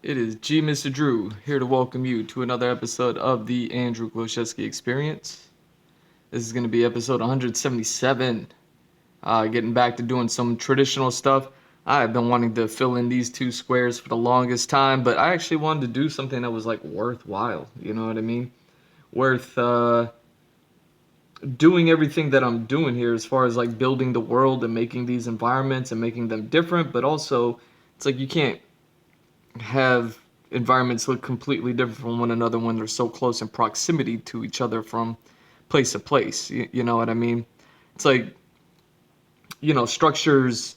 It is G Mr. Drew here to welcome you to another episode of the Andrew Glowczewski Experience. This is going to be episode 177. Getting back to doing some traditional stuff. I've been wanting to fill in these two squares for the longest time, but I actually wanted to do something that was like worthwhile. You know what I mean? Worth doing everything that I'm doing here as far as like building the world and making these environments and making them different, but also it's like you can't have environments look completely different from one another when they're so close in proximity to each other from place to place. You know what I mean? It's like, structures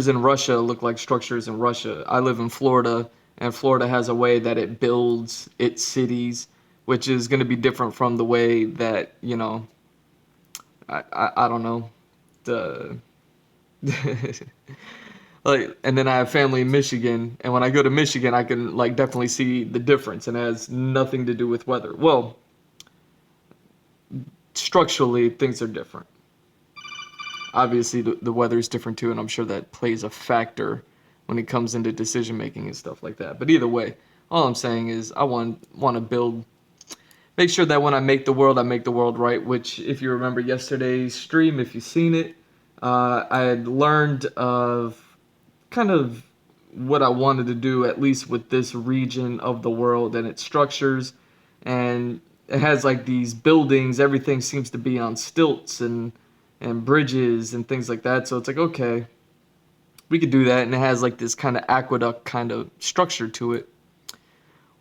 in Russia look like structures in Russia. I live in Florida, and Florida has a way that it builds its cities, which is going to be different from the way that, I don't know, the like, and then I have family in Michigan, and when I go to Michigan, I can like definitely see the difference, and it has nothing to do with weather. Well, structurally, things are different. Obviously, the weather is different too, and I'm sure that plays a factor when it comes into decision making and stuff like that. But either way, all I'm saying is I want to build, make sure that when I make the world, I make the world right. Which, if you remember yesterday's stream, if you've seen it, I had learned of kind of what I wanted to do, at least with this region of the world and its structures. And it has like these buildings, everything seems to be on stilts and bridges and things like that. So it's like, okay, we could do that. And it has like this kind of aqueduct kind of structure to it,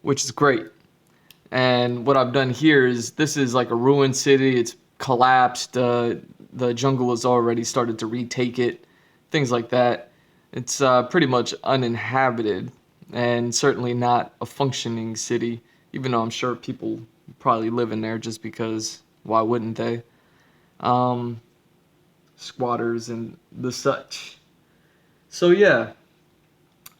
which is great. And what I've done here is this is like a ruined city. It's collapsed. The jungle has already started to retake it, things like that. It's pretty much uninhabited and certainly not a functioning city, even though I'm sure people probably live in there just because why wouldn't they? Um, Squatters and the such. So yeah,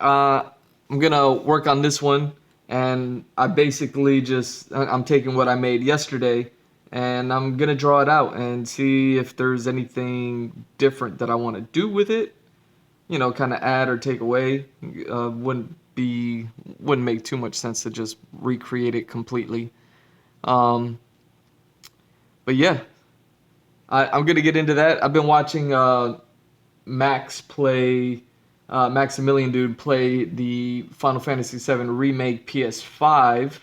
I'm gonna work on this one, and I basically I'm taking what I made yesterday, and I'm gonna draw it out and see if there's anything different that I want to do with it. Kind of add or take away. Wouldn't make too much sense to just recreate it completely. Um, but yeah, I'm gonna get into that. I've been watching Max play, Maximilian dude play the Final Fantasy VII remake PS5,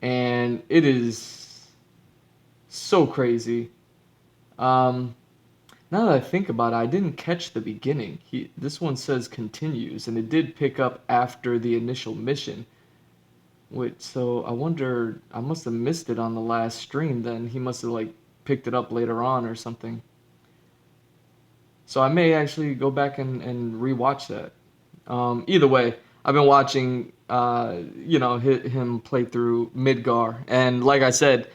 and it is so crazy. Um, Now that I think about it, I didn't catch the beginning. This one says continues, and it did pick up after the initial mission. So I wonder, I must have missed it on the last stream then. He must have like picked it up later on or something. So I may actually go back and rewatch that. Either way, I've been watching, him play through Midgar, and like I said,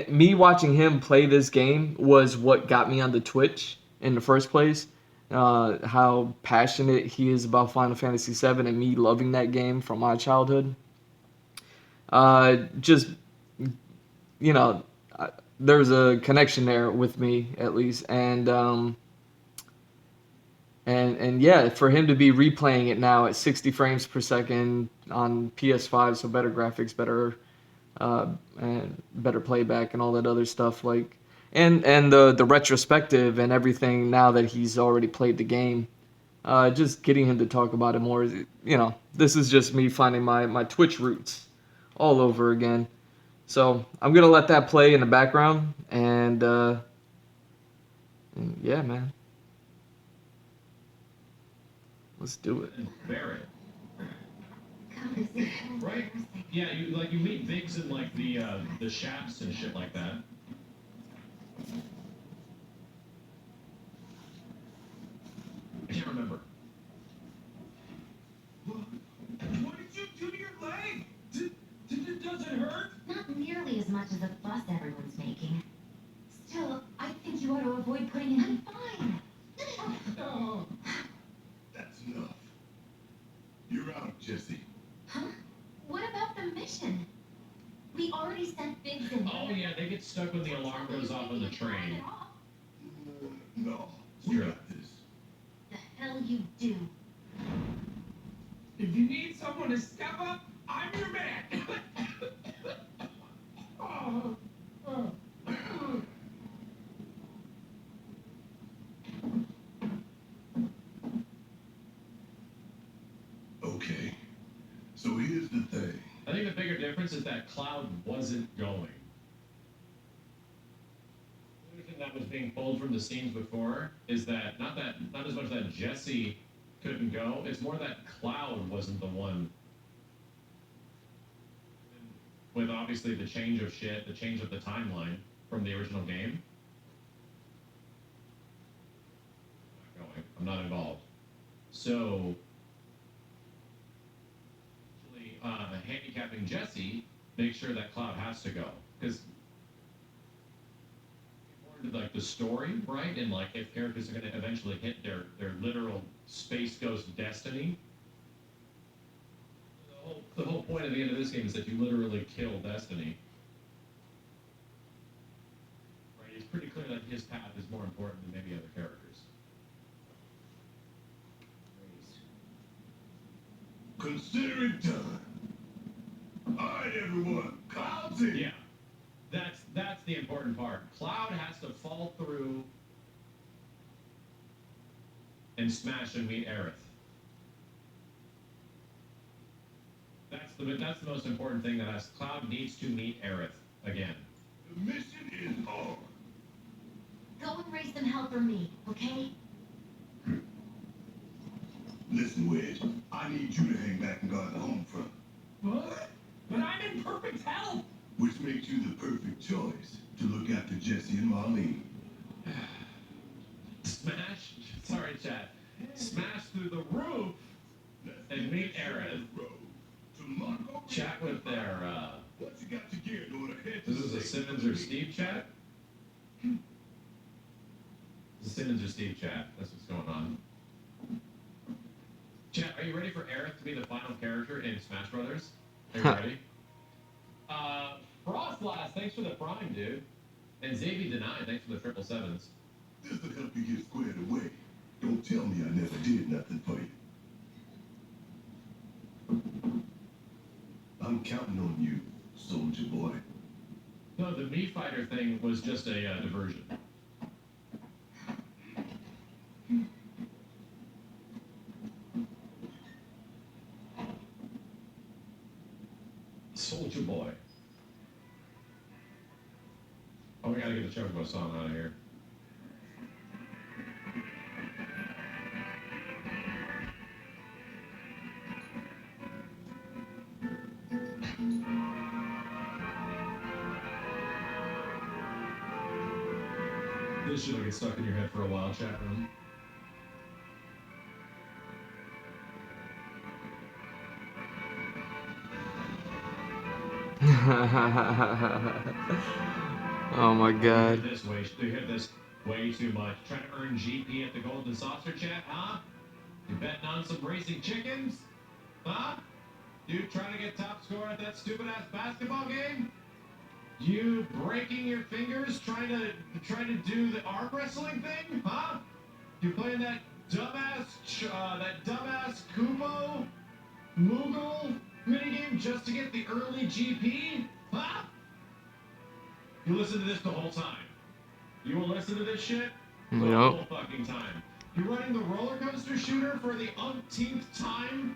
me watching him play this game was what got me onto Twitch in the first place. How passionate he is about Final Fantasy VII and me loving that game from my childhood. Just you know, there's a connection there with me at least, and yeah, for him to be replaying it now at 60 frames per second on PS5, so better graphics, and better playback and all that other stuff and the retrospective and everything now that he's already played the game, just getting him to talk about it more, this is just me finding my Twitch roots all over again. So I'm gonna let that play in the background, and yeah, man, let's do it. Barrett. Right? Yeah, you meet Viggs in like the shafts and shit like that. I can't remember. What did you do to your leg? Does it hurt? Not nearly as much as a fuss everyone's making. Still, I think you ought to avoid putting it in. Fine. Oh. That's enough. You're out, Jesse. Huh? What about the mission? We already sent Biggs in there. Oh yeah, they get stuck when the alarm goes off on the train. No, we got this. The hell you do. If you need someone to step up, I'm your man. Oh, oh. Okay. So here's the thing. I think the bigger difference is that Cloud wasn't going. The thing that was being pulled from the scenes before is that not as much that Jesse couldn't go, it's more that Cloud wasn't the one. With obviously the change of shit, the change of the timeline from the original game. I'm not going. I'm not involved. So handicapping Jesse makes sure that Cloud has to go because like the story, right? And like if characters are going to eventually hit their literal space ghost destiny. The whole point at the end of this game is that you literally kill Destiny. Right? It's pretty clear that his path is more important than maybe other characters. Consider it done. All right, everyone. Cloud's in. Yeah. That's the important part. Cloud has to fall through and smash and meet Aerith. That's the most important thing that Cloud needs to meet Aerith again. The mission is on. Go and raise some hell for me, okay? Listen, Wedge. I need you to hang back and guard the home front. What? But I'm in perfect health! Which makes you the perfect choice to look after Jesse and Marlene. Smash? Sorry, chat. Smash through the roof and meet Aerith. Chat with their, What you got to gear in order to head to This is a Simmons or Steve chat? It's a Simmons or Steve chat. That's what's going on. Chat, are you ready for Aerith to be the final character in Smash Brothers? Are you ready? Frostblast, thanks for the prime, dude. And Xavier Denied, thanks for the 777s. This will help you get squared away. Don't tell me I never did nothing for you. I'm counting on you, soldier boy. No, the Mii Fighter thing was just a diversion. Soldier boy. Oh, we gotta get the Chocobo song out of here. This shit'll get stuck in your head for a while, chat room. Oh my god. You hear this way too much. Trying to earn GP at the Golden Saucer chat, huh? You betting on some racing chickens? Huh? You trying to get top score at that stupid ass basketball game? You breaking your fingers trying to do the arm wrestling thing? Huh? You playing that dumbass Kubo Moogle minigame just to get the early GP? Huh? You listen to this the whole time. You will listen to this shit the whole fucking time. You're running the roller coaster shooter for the umpteenth time?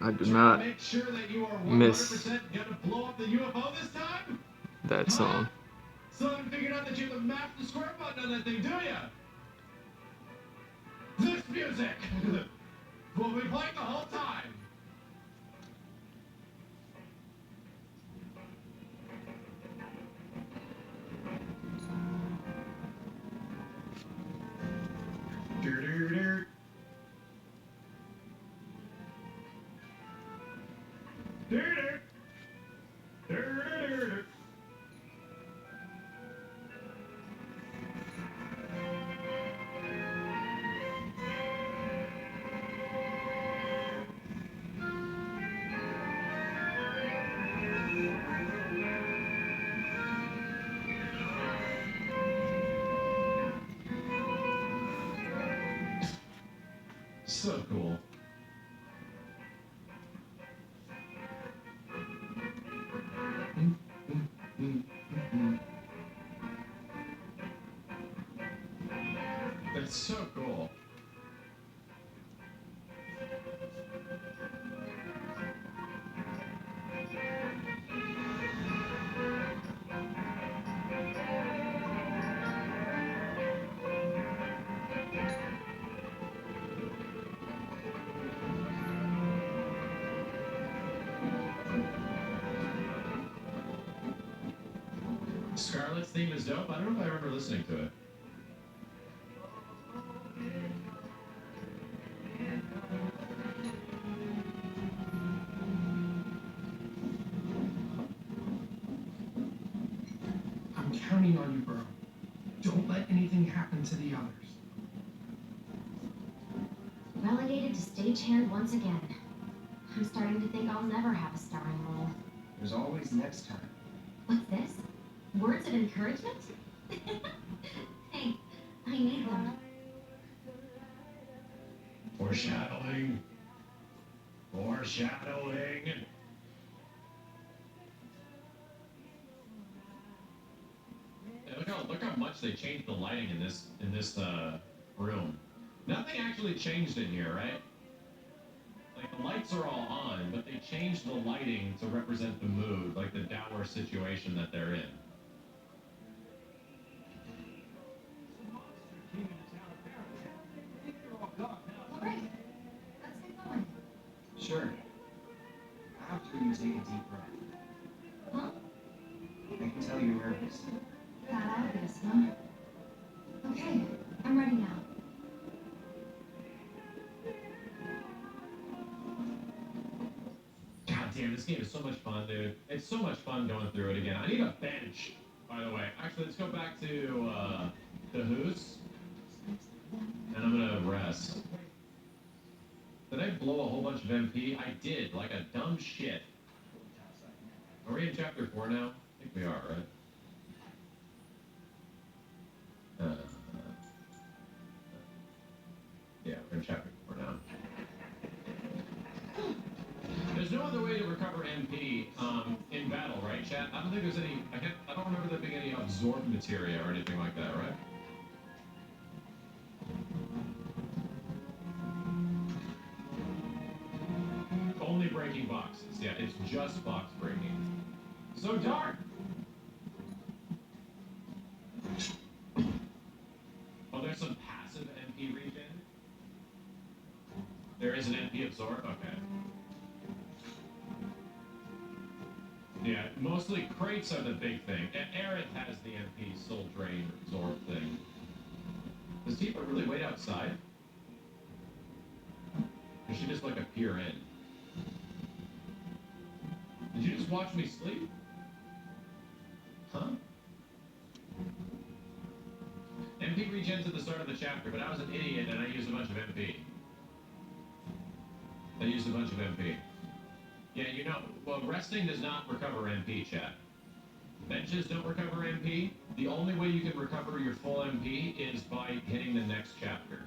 I do not make sure that you are 100% miss gonna blow up the UFO this time? that song. Still haven't figured out that you have to map the square button on that thing, do ya? This music will be playing the whole time. Do-do-do. Do-do. Do-do-do-do. So cool. Scarlett's theme is dope. I don't know if I remember listening to it. I'm counting on you, bro. Don't let anything happen to the others. Relegated to stagehand once again. I'm starting to think I'll never have a starring role. There's always next time. What's this? Words of encouragement? Thanks. I need them. Foreshadowing. Foreshadowing. Hey, look how much they changed the lighting in this room. Nothing actually changed in here, right? Like the lights are all on, but they changed the lighting to represent the mood, like the dour situation that they're in. Alright, let's get going. Sure. After you take a deep breath. Huh? I can tell you're nervous. That obvious, huh? Okay, I'm ready now. God damn, this game is so much fun, dude. It's so much fun going through it again. I need a bench, by the way. Actually, let's go back to the Who's. And I'm gonna rest. Did I blow a whole bunch of MP? I did, like a dumb shit. Are we in chapter 4 now? I think we are, right? Yeah, we're in chapter 4 now. There's no other way to recover MP in battle, right, chat? I don't think there's any. I don't remember there being any absorbed materia or anything like that, right? Only breaking boxes. Yeah, it's just box breaking. So dark. Oh, there's some passive MP regen. There is an MP absorb. Okay. Yeah, mostly crates are the big thing. Aerith has the MP soul drain absorb thing. Does Tifa really wait outside? Or she just like appear in? Did you just watch me sleep? Huh? MP regens at the start of the chapter, but I was an idiot and I used a bunch of MP. I used a bunch of MP. Yeah, you know, well, resting does not recover MP, chat. Benches don't recover MP. The only way you can recover your full MP is by hitting the next chapter.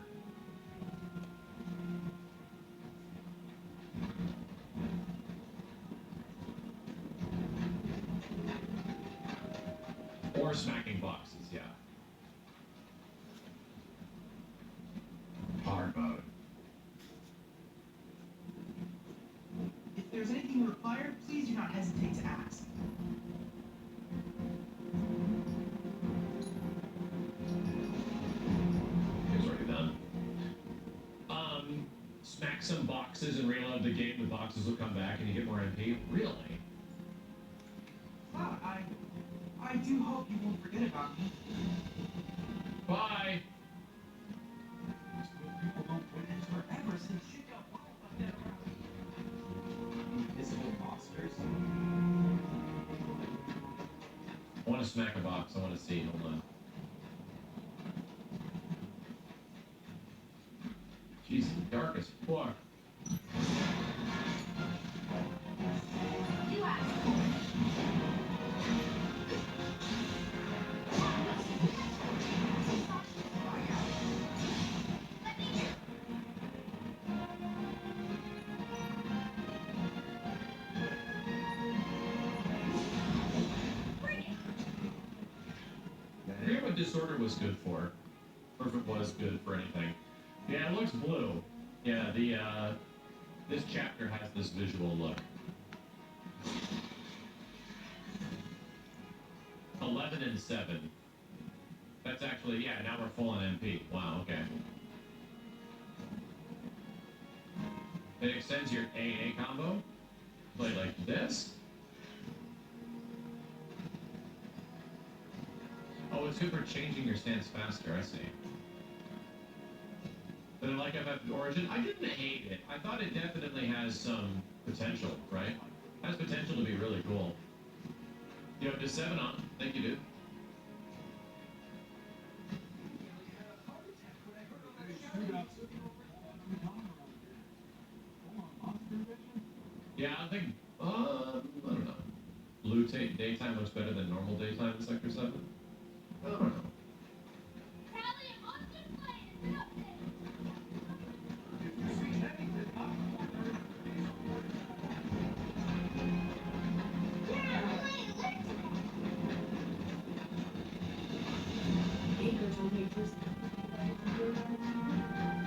Or smacking boxes, yeah. Hard mode. If there's anything required, please do not hesitate to ask. It's already done. Smack some boxes and reload the game. The boxes will come back and you get more MP. Really? Wow, I do hope you won't forget about me. Bye. People don't put it forever since shit got wild out there around. Invisible monsters. I want to smack a box. I want to see. Hold on. Jeez, dark as fuck. You asked. I forget what disorder was good for, or if it was good for anything. Yeah, it looks blue. Yeah, this chapter has this visual look. 11 and 7. That's actually, yeah, now we're full on MP. Wow, okay. It extends your AA combo. Play like this. Oh, it's good for changing your stance faster, I see. But I like FF Origin. I didn't hate it. I thought it definitely has some potential, right? Has potential to be really cool. You have to 7 on. Thank you, dude. Yeah, I think, I don't know. Blue daytime looks better than normal daytime in Sector 7? I don't know.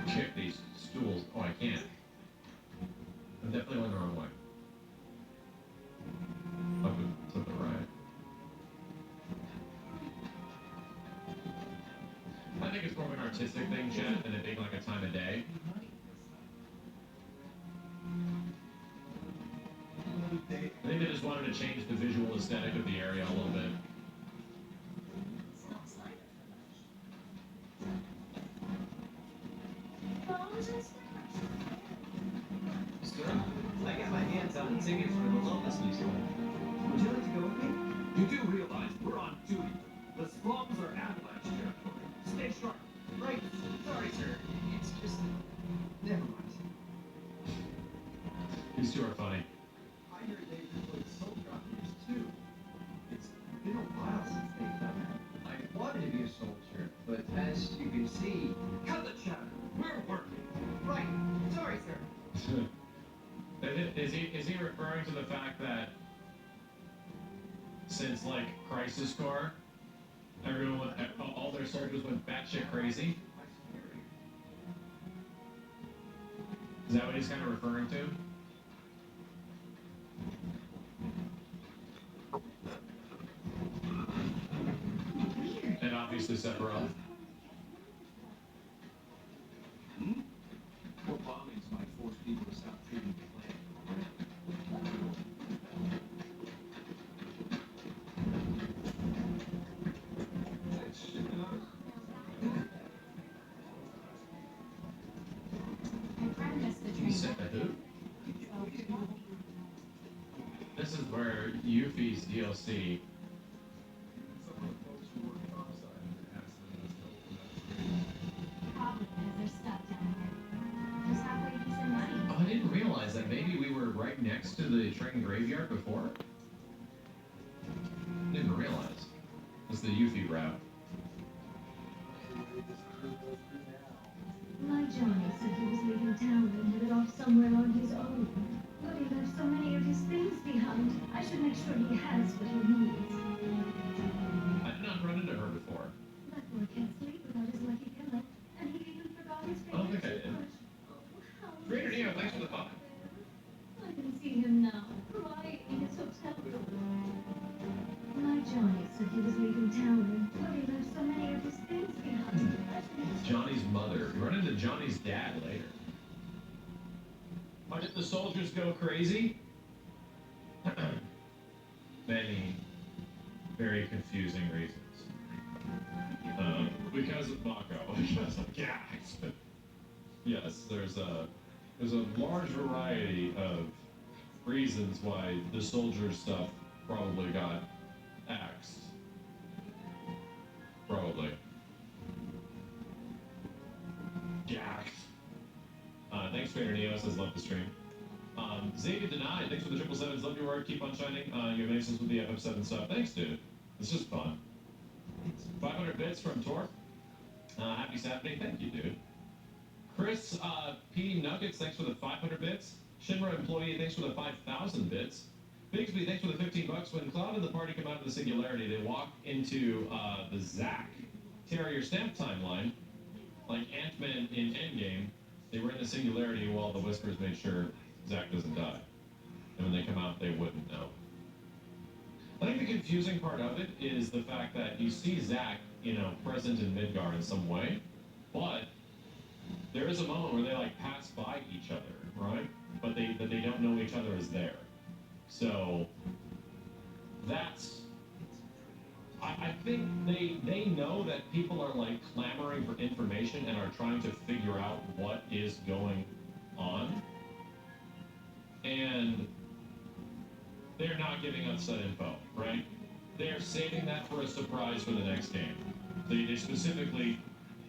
Kick these stools. Oh, I can't. I'm definitely going the wrong way. Up and to the right. I think it's more of an artistic thing, Chad, than it being like a time of day. I think they just wanted to change the visual aesthetic of the area a little bit. I got my hands on tickets for the Lotus Musical. Would you like to go with me? You do realize we're on duty. The slums are avalanche territory. Stay sharp. Right. Sorry, sir. It's just... Never mind. These two are funny. I heard they've deployed soldier operators too. It's been a while since they've done that. I wanted to be a soldier, but as you can see... Cut the chatter. We're working. Right. Sorry, sir. Is he referring to the fact that since like Crisis Core, everyone, all their soldiers went batshit crazy? Is that what he's kind of referring to? And obviously Sephiroth. More bombings might force people to stop treating the plant. He said who? This is where Yuffie's DLC. Probably because they're stuck down here. Just halfway decent money. Oh, I didn't realize that. Maybe we were right next to the train graveyard before. Didn't realize. It's the Yuffie route. My Johnny said he was leaving town and headed off somewhere on his own. But he left so many of his things behind. I should make sure he has what he needs. I did not run into her before. That boy can't sleep without his lucky pillow. And he even forgot his I don't favorite think I did. toothbrush. Oh, how Reader Neo, nice. thanks for the five. I can see him now, crying in his hotel room. My Johnny said he was leaving town, but he left so many of his things behind. I should make sure- Johnny's mother. You run into Johnny's dad later. Why did the soldiers go crazy? Many very confusing reasons. Because of Mako. Because of gas. Yes, there's a large variety of reasons why the soldier stuff probably got axed. Probably. Gax. Thanks, Trader Neo says love the stream. Xavier Denied, thanks for the 777s. Love your work. Keep on shining. You have aces with the FF7 stuff. Thanks, dude. It's just fun. 500 bits from Torp. Happy Saturday. Thank you, dude. Chris P. Nuggets, thanks for the 500 bits. Shinra Employee, thanks for the 5,000 bits. Bigsby, thanks for the 15 bucks. When Cloud and the party come out of the Singularity, they walk into the Zack Terrier Stamp timeline, like Ant-Man in Endgame. They were in the Singularity while the Whispers made sure Zack doesn't die. And when they come out, they wouldn't know. I think the confusing part of it is the fact that you see Zack, present in Midgar in some way, but there is a moment where they like pass by each other, right? But they don't know each other is there. So that's I I think they know that people are like clamoring for information and are trying to figure out what is going on, and they're not giving us that info, right? They're saving that for a surprise for the next game. They specifically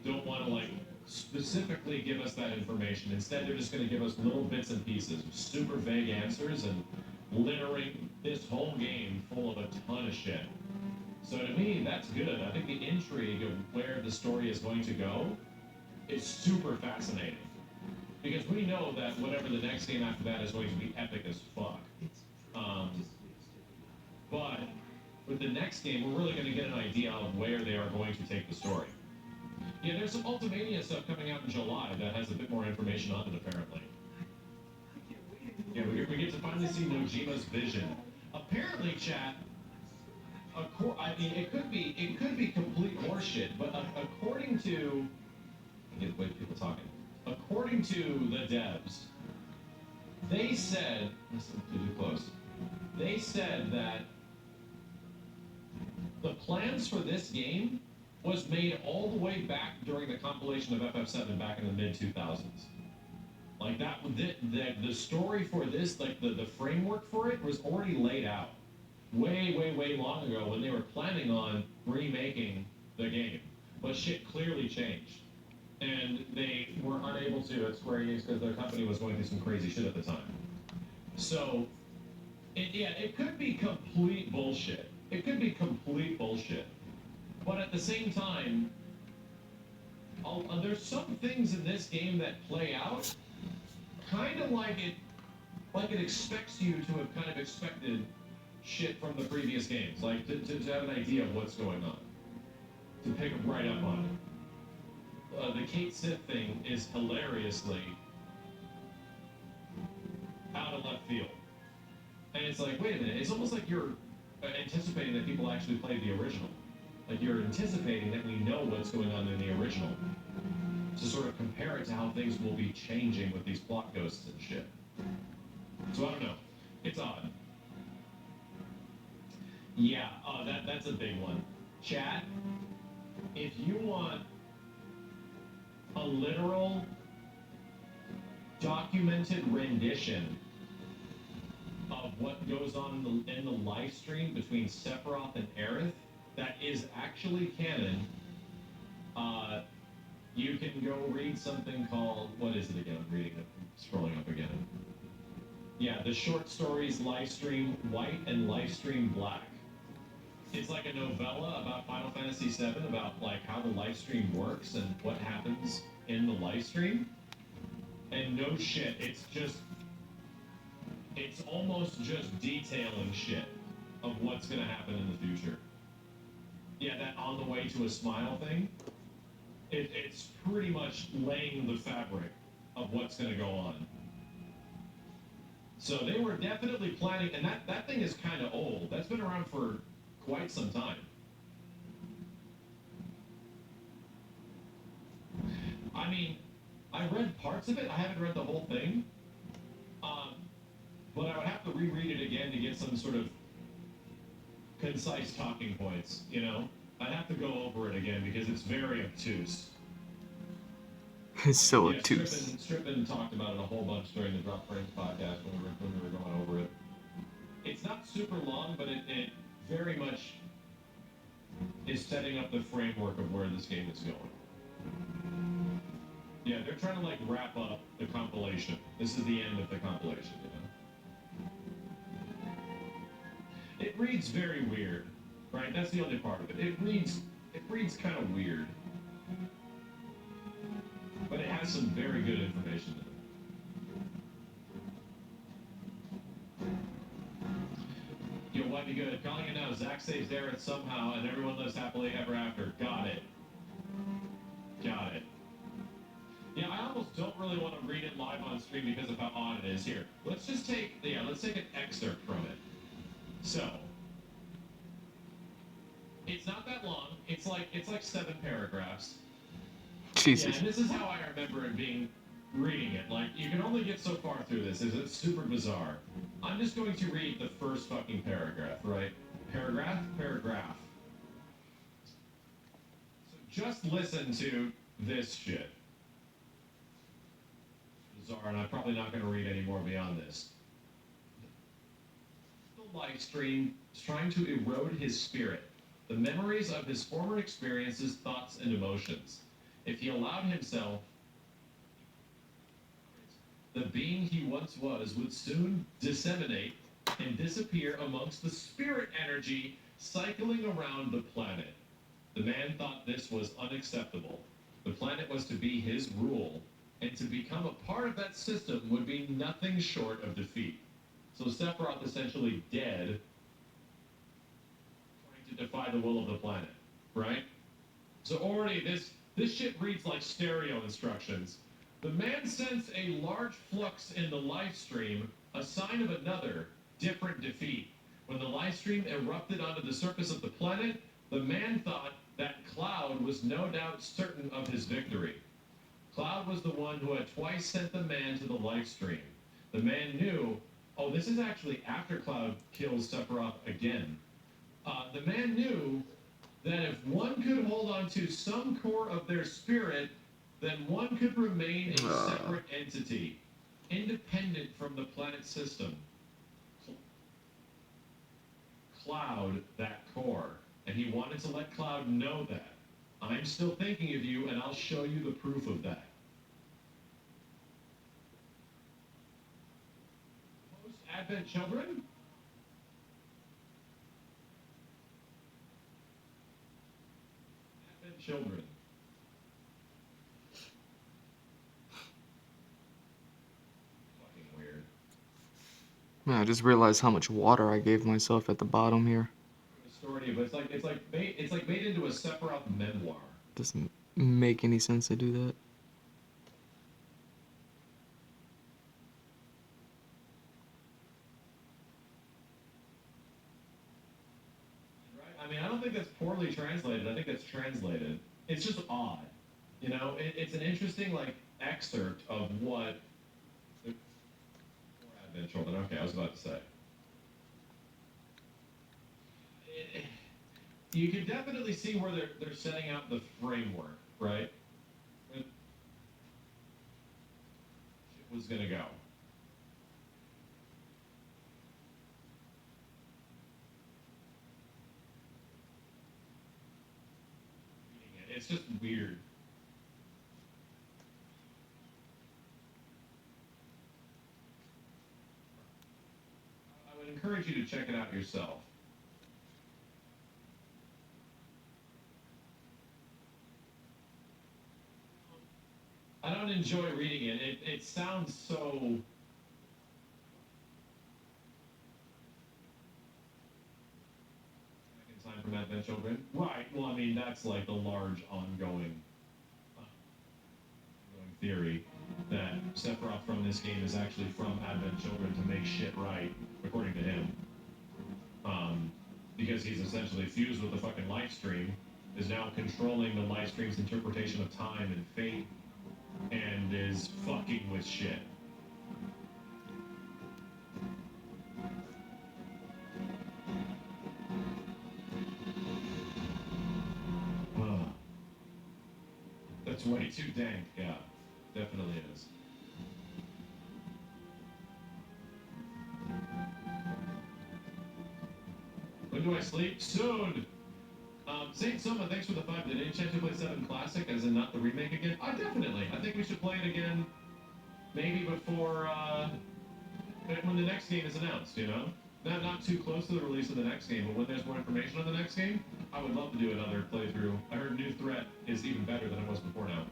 don't want to like specifically give us that information. Instead, they're just going to give us little bits and pieces, super vague answers, and littering this whole game full of a ton of shit. So to me, that's good. I think the intrigue of where the story is going to go is super fascinating. Because we know that whatever the next game after that is going to be epic as fuck. But with the next game, we're really going to get an idea of where they are going to take the story. Yeah, there's some Ultimania stuff coming out in July that has a bit more information on it, apparently. Yeah, we get to finally see Nojima's vision. Apparently, chat. I mean, it could be complete horseshit, but according to, I get the way people talking. According to the devs, they said, listen, too close. They said that the plans for this game was made all the way back during the compilation of FF7 back in the mid 2000s. Like that, the story for this, like the framework for it was already laid out way long ago when they were planning on remaking the game. But shit clearly changed. And they were unable to at Square Enix because their company was going through some crazy shit at the time. So, it could be complete bullshit. It could be complete bullshit. But at the same time, there's some things in this game that play out kind of like it expects you to have kind of expected shit from the previous games. Like, to have an idea of what's going on. To pick right up on it. The Kate Sith thing is hilariously out of left field. And it's like, wait a minute, it's almost like you're anticipating that people actually played the original. Like you're anticipating that we know what's going on in the original. To sort of compare it to how things will be changing with these plot ghosts and shit. So I don't know. It's odd. Yeah, that's a big one. Chat, if you want a literal, documented rendition of what goes on in the live stream between Sephiroth and Aerith that is actually canon, you can go read something called, what is it again? I'm reading it, scrolling up again. Yeah, the short stories Livestream White and Livestream Black. It's like a novella about Final Fantasy VII, about like how the live stream works and what happens in the live stream. And no shit, it's almost just detailing shit of what's gonna happen in the future. Yeah, that on the way to a smile thing, it's pretty much laying the fabric of what's gonna go on. So they were definitely planning, and that thing is kind of old. That's been around for quite some time. I mean, I read parts of it. I haven't read the whole thing. But I would have to reread it again to get some sort of concise talking points, you know? I'd have to go over it again because it's very obtuse. It's so Yeah, obtuse. Strippin talked about it a whole bunch during the Drop Frames podcast when we were going over it. It's not super long, but it very much is setting up the framework of where this game is going. Yeah, they're trying to like wrap up the compilation. This is the end of the compilation, you know? It reads very weird, right? That's the only part of it. It reads kind of weird. But it has some very good information in it. Yo, why be good? Calling it now. Zach saves Aerith somehow, and everyone lives happily ever after. Got it. Got it. Yeah, I almost don't really want to read it live on stream because of how odd it is. Here, let's take an excerpt from it. So, it's not that long. It's like 7 paragraphs. Jesus. Yeah, and this is how I remember it reading it. Like, you can only get so far through this. It's super bizarre. I'm just going to read the first fucking paragraph, right? Paragraph. just listen to this shit. Bizarre, and I'm probably not going to read any more beyond this. The live stream is trying to erode his spirit, the memories of his former experiences, thoughts, and emotions. If he allowed himself, the being he once was would soon disseminate and disappear amongst the spirit energy cycling around the planet. The man thought this was unacceptable. The planet was to be his rule, and to become a part of that system would be nothing short of defeat. So Sephiroth essentially dead, trying to defy the will of the planet, right? So already this shit reads like stereo instructions. The man sensed a large flux in the live stream, a sign of another, different defeat. When the live stream erupted onto the surface of the planet, the man thought that Cloud was no doubt certain of his victory. Cloud was the one who had twice sent the man to the live stream. The man knew, oh, this is actually after Cloud kills Sephiroth again. The man knew that if one could hold on to some core of their spirit, then one could remain a separate entity, independent from the planet system. Cloud, that core. And he wanted to let Cloud know that. I'm still thinking of you, and I'll show you the proof of that. Post-Advent children? Advent children. Fucking weird. Man, I just realized how much water I gave myself at the bottom here. Story, but it's like made into a Sephiroth memoir. Doesn't make any sense to do that. Right? I mean, I don't think that's poorly translated. I think that's translated. It's just odd. You know, it's an interesting like excerpt of what the Advent children. Okay, I was about to say. You can definitely see where they're setting out the framework, right? When shit was gonna go. It's just weird. I would encourage you to check it out yourself. I don't enjoy reading it. It sounds so. Second time from Advent Children. Right. Well, I mean that's like the large ongoing theory that Sephiroth from this game is actually from Advent Children to make shit right, according to him. Because he's essentially fused with the fucking live stream, is now controlling the live stream's interpretation of time and fate, and is fucking with shit. That's way too dank, yeah. Definitely is. When do I sleep? Soon! Saint Soma, thanks for the 5. Did any chance to play 7 Classic, as in not the remake again? Definitely. I think we should play it again, maybe before, when the next game is announced, you know? Not too close to the release of the next game, but when there's more information on the next game, I would love to do another playthrough. I heard New Threat is even better than it was before now.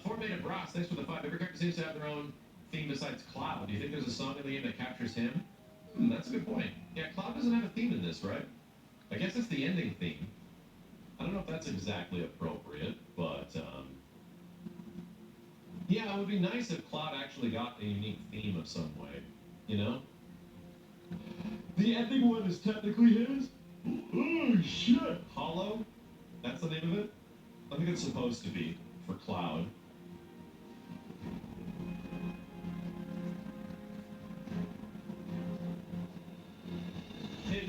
Formated Brass, thanks for the 5. Every character seems to have their own theme besides Cloud. Do you think there's a song in the game that captures him? That's a good point. Yeah, Cloud doesn't have a theme in this, right? I guess it's the ending theme. I don't know if that's exactly appropriate, but, yeah, it would be nice if Cloud actually got a unique theme of some way, you know? The ending one is technically his? Oh, shit! Hollow? That's the name of it? I think it's supposed to be, for Cloud.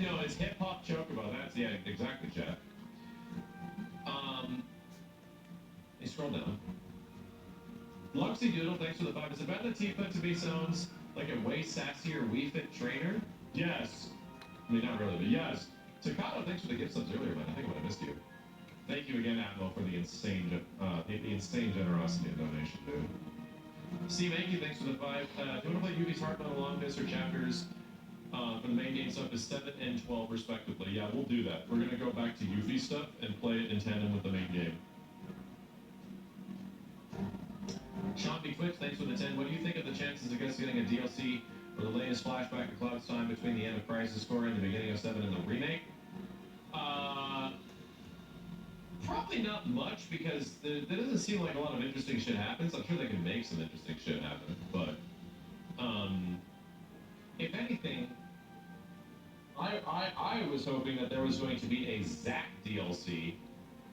No, it's Hip Hop Chocobo. That's, yeah, exactly, Jeff. scroll down. Luxy Doodle, thanks for the 5. Is it bad that Tifa to be sounds like a way sassier Wii Fit trainer? Yes. I mean, not really, but yes. Takado, thanks for the gift subs earlier, man. I think I would have missed you. Thank you again, Admiral, for the insane generosity of donation, dude. Steve Anke, thanks for the 5. Do you want to play Yubi's Heart Mode along this or chapters for the main game stuff is 7 and 12 respectively? Yeah, we'll do that. We're going to go back to Yuffie stuff and play it in tandem with the main game. Sean B. Twitch, thanks for the 10. What do you think of the chances of us getting a DLC for the latest flashback of Cloud's time between the end of Crisis Core and the beginning of 7 and the remake? Probably not much, because there doesn't seem like a lot of interesting shit happens. I'm sure they can make some interesting shit happen, but if anything, I was hoping that there was going to be a Zack DLC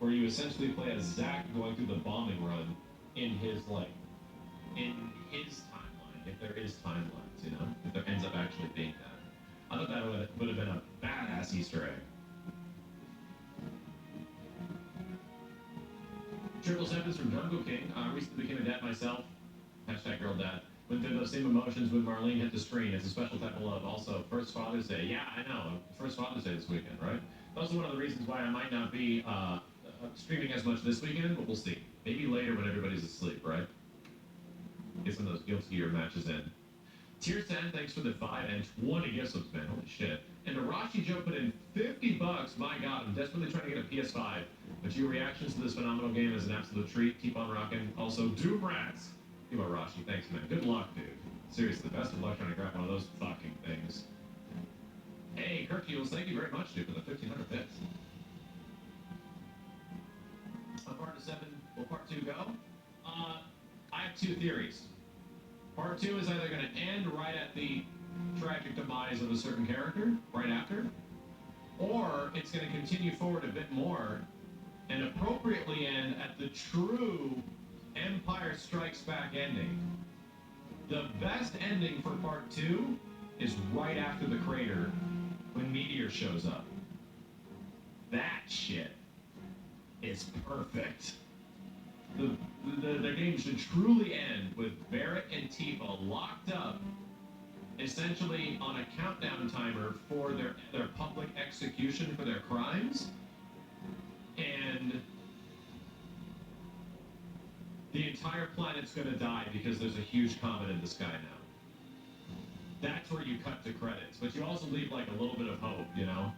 where you essentially play as Zack going through the bombing run in his timeline, if there is timelines, you know, if there ends up actually being that. I thought that would have been a badass Easter egg. 777's from Jungle King. I recently became a dad myself. Hashtag girl dad. Went through those same emotions when Marlene hit the screen. It's a special type of love. Also, first Father's Day. Yeah, I know. First Father's Day this weekend, right? That's one of the reasons why I might not be streaming as much this weekend, but we'll see. Maybe later when everybody's asleep, right? Get some of those Guilty Gear matches in. Tier 10, thanks for the 5 and 20 gift subs, man. Holy shit. And Arashi Joe put in $50. My God, I'm desperately trying to get a PS5. But your reactions to this phenomenal game is an absolute treat. Keep on rocking. Also, Doom Rats. You are Arashi. Thanks, man. Good luck, dude. Seriously, best of luck trying to grab one of those fucking things. Hey, Kirkules, thank you very much, dude, for the 1,500 bits. On part 7, will part 2 go? I have 2 theories. Part 2 is either going to end right at the tragic demise of a certain character, right after, or it's going to continue forward a bit more and appropriately end at the true Empire Strikes Back ending. The best ending for part 2 is right after the crater when Meteor shows up. That shit is perfect. The game should truly end with Barrett and Tifa locked up, essentially on a countdown timer for their public execution for their crimes, and the entire planet's gonna die because there's a huge comet in the sky now. That's where you cut to credits, but you also leave like a little bit of hope, you know?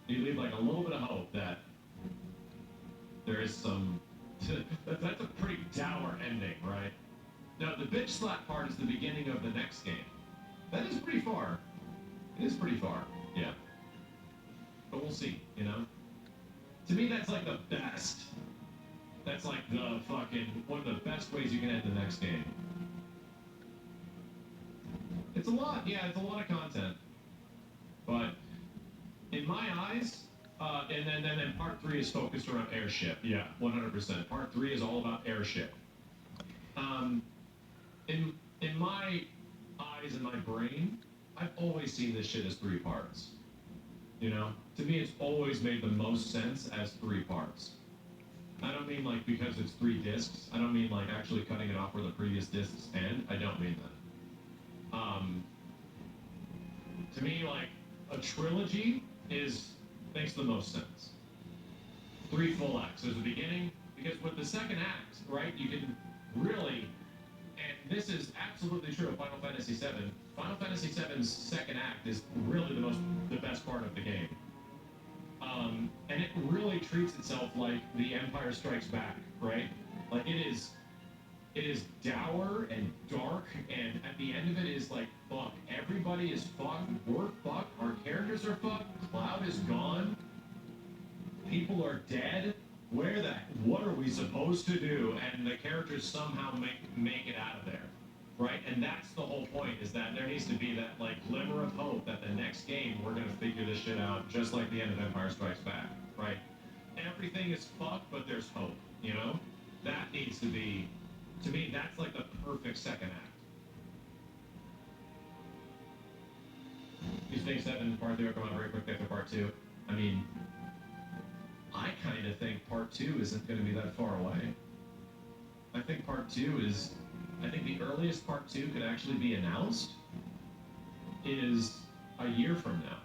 You leave like a little bit of hope that there is some... That's a pretty dour ending, right? Now, the bitch slap part is the beginning of the next game. That is pretty far. It is pretty far, yeah. But we'll see, you know? To me, that's like the best. That's like the fucking... one of the best ways you can end the next game. It's a lot, yeah, it's a lot of content. But, in my eyes... and then part 3 is focused around airship. Yeah, 100%. Part 3 is all about airship. In my eyes and my brain, I've always seen this shit as 3 parts. You know? To me, it's always made the most sense as 3 parts. I don't mean like because it's 3 discs. I don't mean like actually cutting it off where the previous discs end. I don't mean that. To me, like, a trilogy makes the most sense. 3 full acts. There's a beginning, because with the second act, right, you can really, and this is absolutely true of Final Fantasy VII. Final Fantasy VII's second act is really the best part of the game. And it really treats itself like The Empire Strikes Back, right? Like it is dour and dark, and at the end of it is like, fuck, everybody is fucked, we're fucked, our characters are fucked, Cloud is gone, people are dead, what are we supposed to do? And the characters somehow make it out of there, right? And that's the whole point, is that there needs to be that like glimmer of hope that the next game we're gonna figure this shit out, just like the end of Empire Strikes Back, right? Everything is fucked, but there's hope, you know? That needs to be, to me, that's like the perfect second act. You think 7 part 3 will come out very quickly after part 2? I mean, I kind of think part 2 isn't going to be that far away. I think part 2 is, I think the earliest part 2 could actually be announced is a year from now.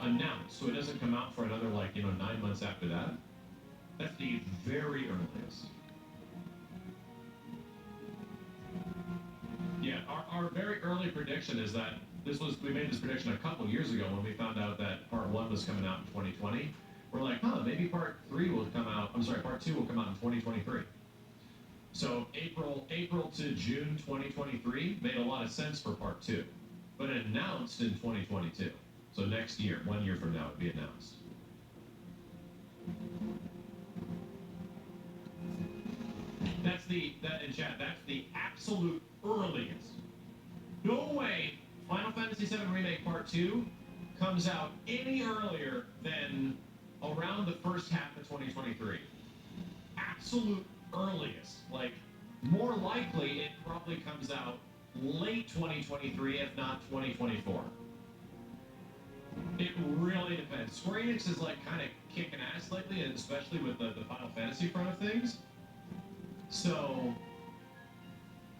Announced, so it doesn't come out for another 9 months after that. That's the very earliest. Yeah, our very early prediction is that we made this prediction a couple years ago when we found out that part 1 was coming out in 2020. We're like, maybe part 2 will come out in 2023. So April to June 2023 made a lot of sense for part 2, but announced in 2022. So next year, 1 year from now, it'd be announced. In chat, that's the absolute earliest. No way Final Fantasy VII Remake Part 2 comes out any earlier than around the first half of 2023. Absolute earliest. More likely, it probably comes out late 2023, if not 2024. It really depends. Square Enix is kind of kicking ass lately, and especially with the Final Fantasy front of things. So,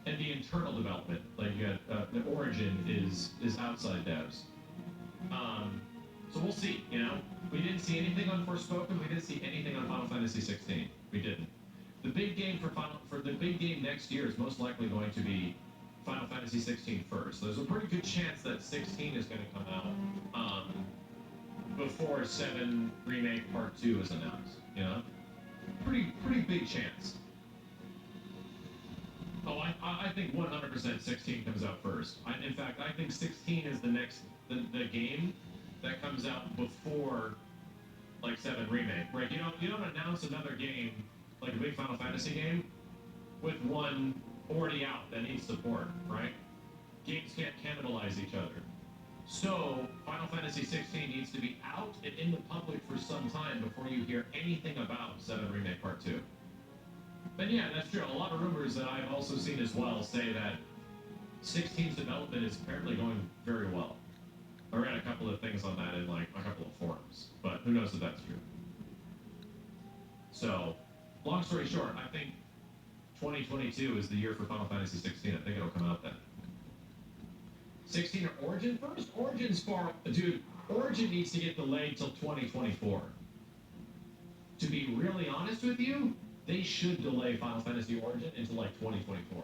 and the internal development, you got the Origin is outside devs. So we'll see. We didn't see anything on Forspoken. We didn't see anything on Final Fantasy 16. We didn't. The big game for the big game next year is most likely going to be Final Fantasy 16 first. There's a pretty good chance that 16 is going to come out before 7 Remake Part 2 is announced. Pretty big chance. Oh, I think 100% 16 comes out first. In fact, I think 16 is the game that comes out before 7 Remake. Right? You don't announce another game like a big Final Fantasy game with one already out that needs support, right? Games can't cannibalize each other. So Final Fantasy 16 needs to be out and in the public for some time before you hear anything about 7 Remake Part 2. And yeah, that's true. A lot of rumors that I've also seen as well say that 16's development is apparently going very well. I read a couple of things on that in a couple of forums, but who knows if that's true. So, long story short, I think 2022 is the year for Final Fantasy 16. I think it'll come out then. 16 or Origin first? Origin's far... Dude, Origin needs to get delayed till 2024. To be really honest with you, they should delay Final Fantasy Origin until 2024.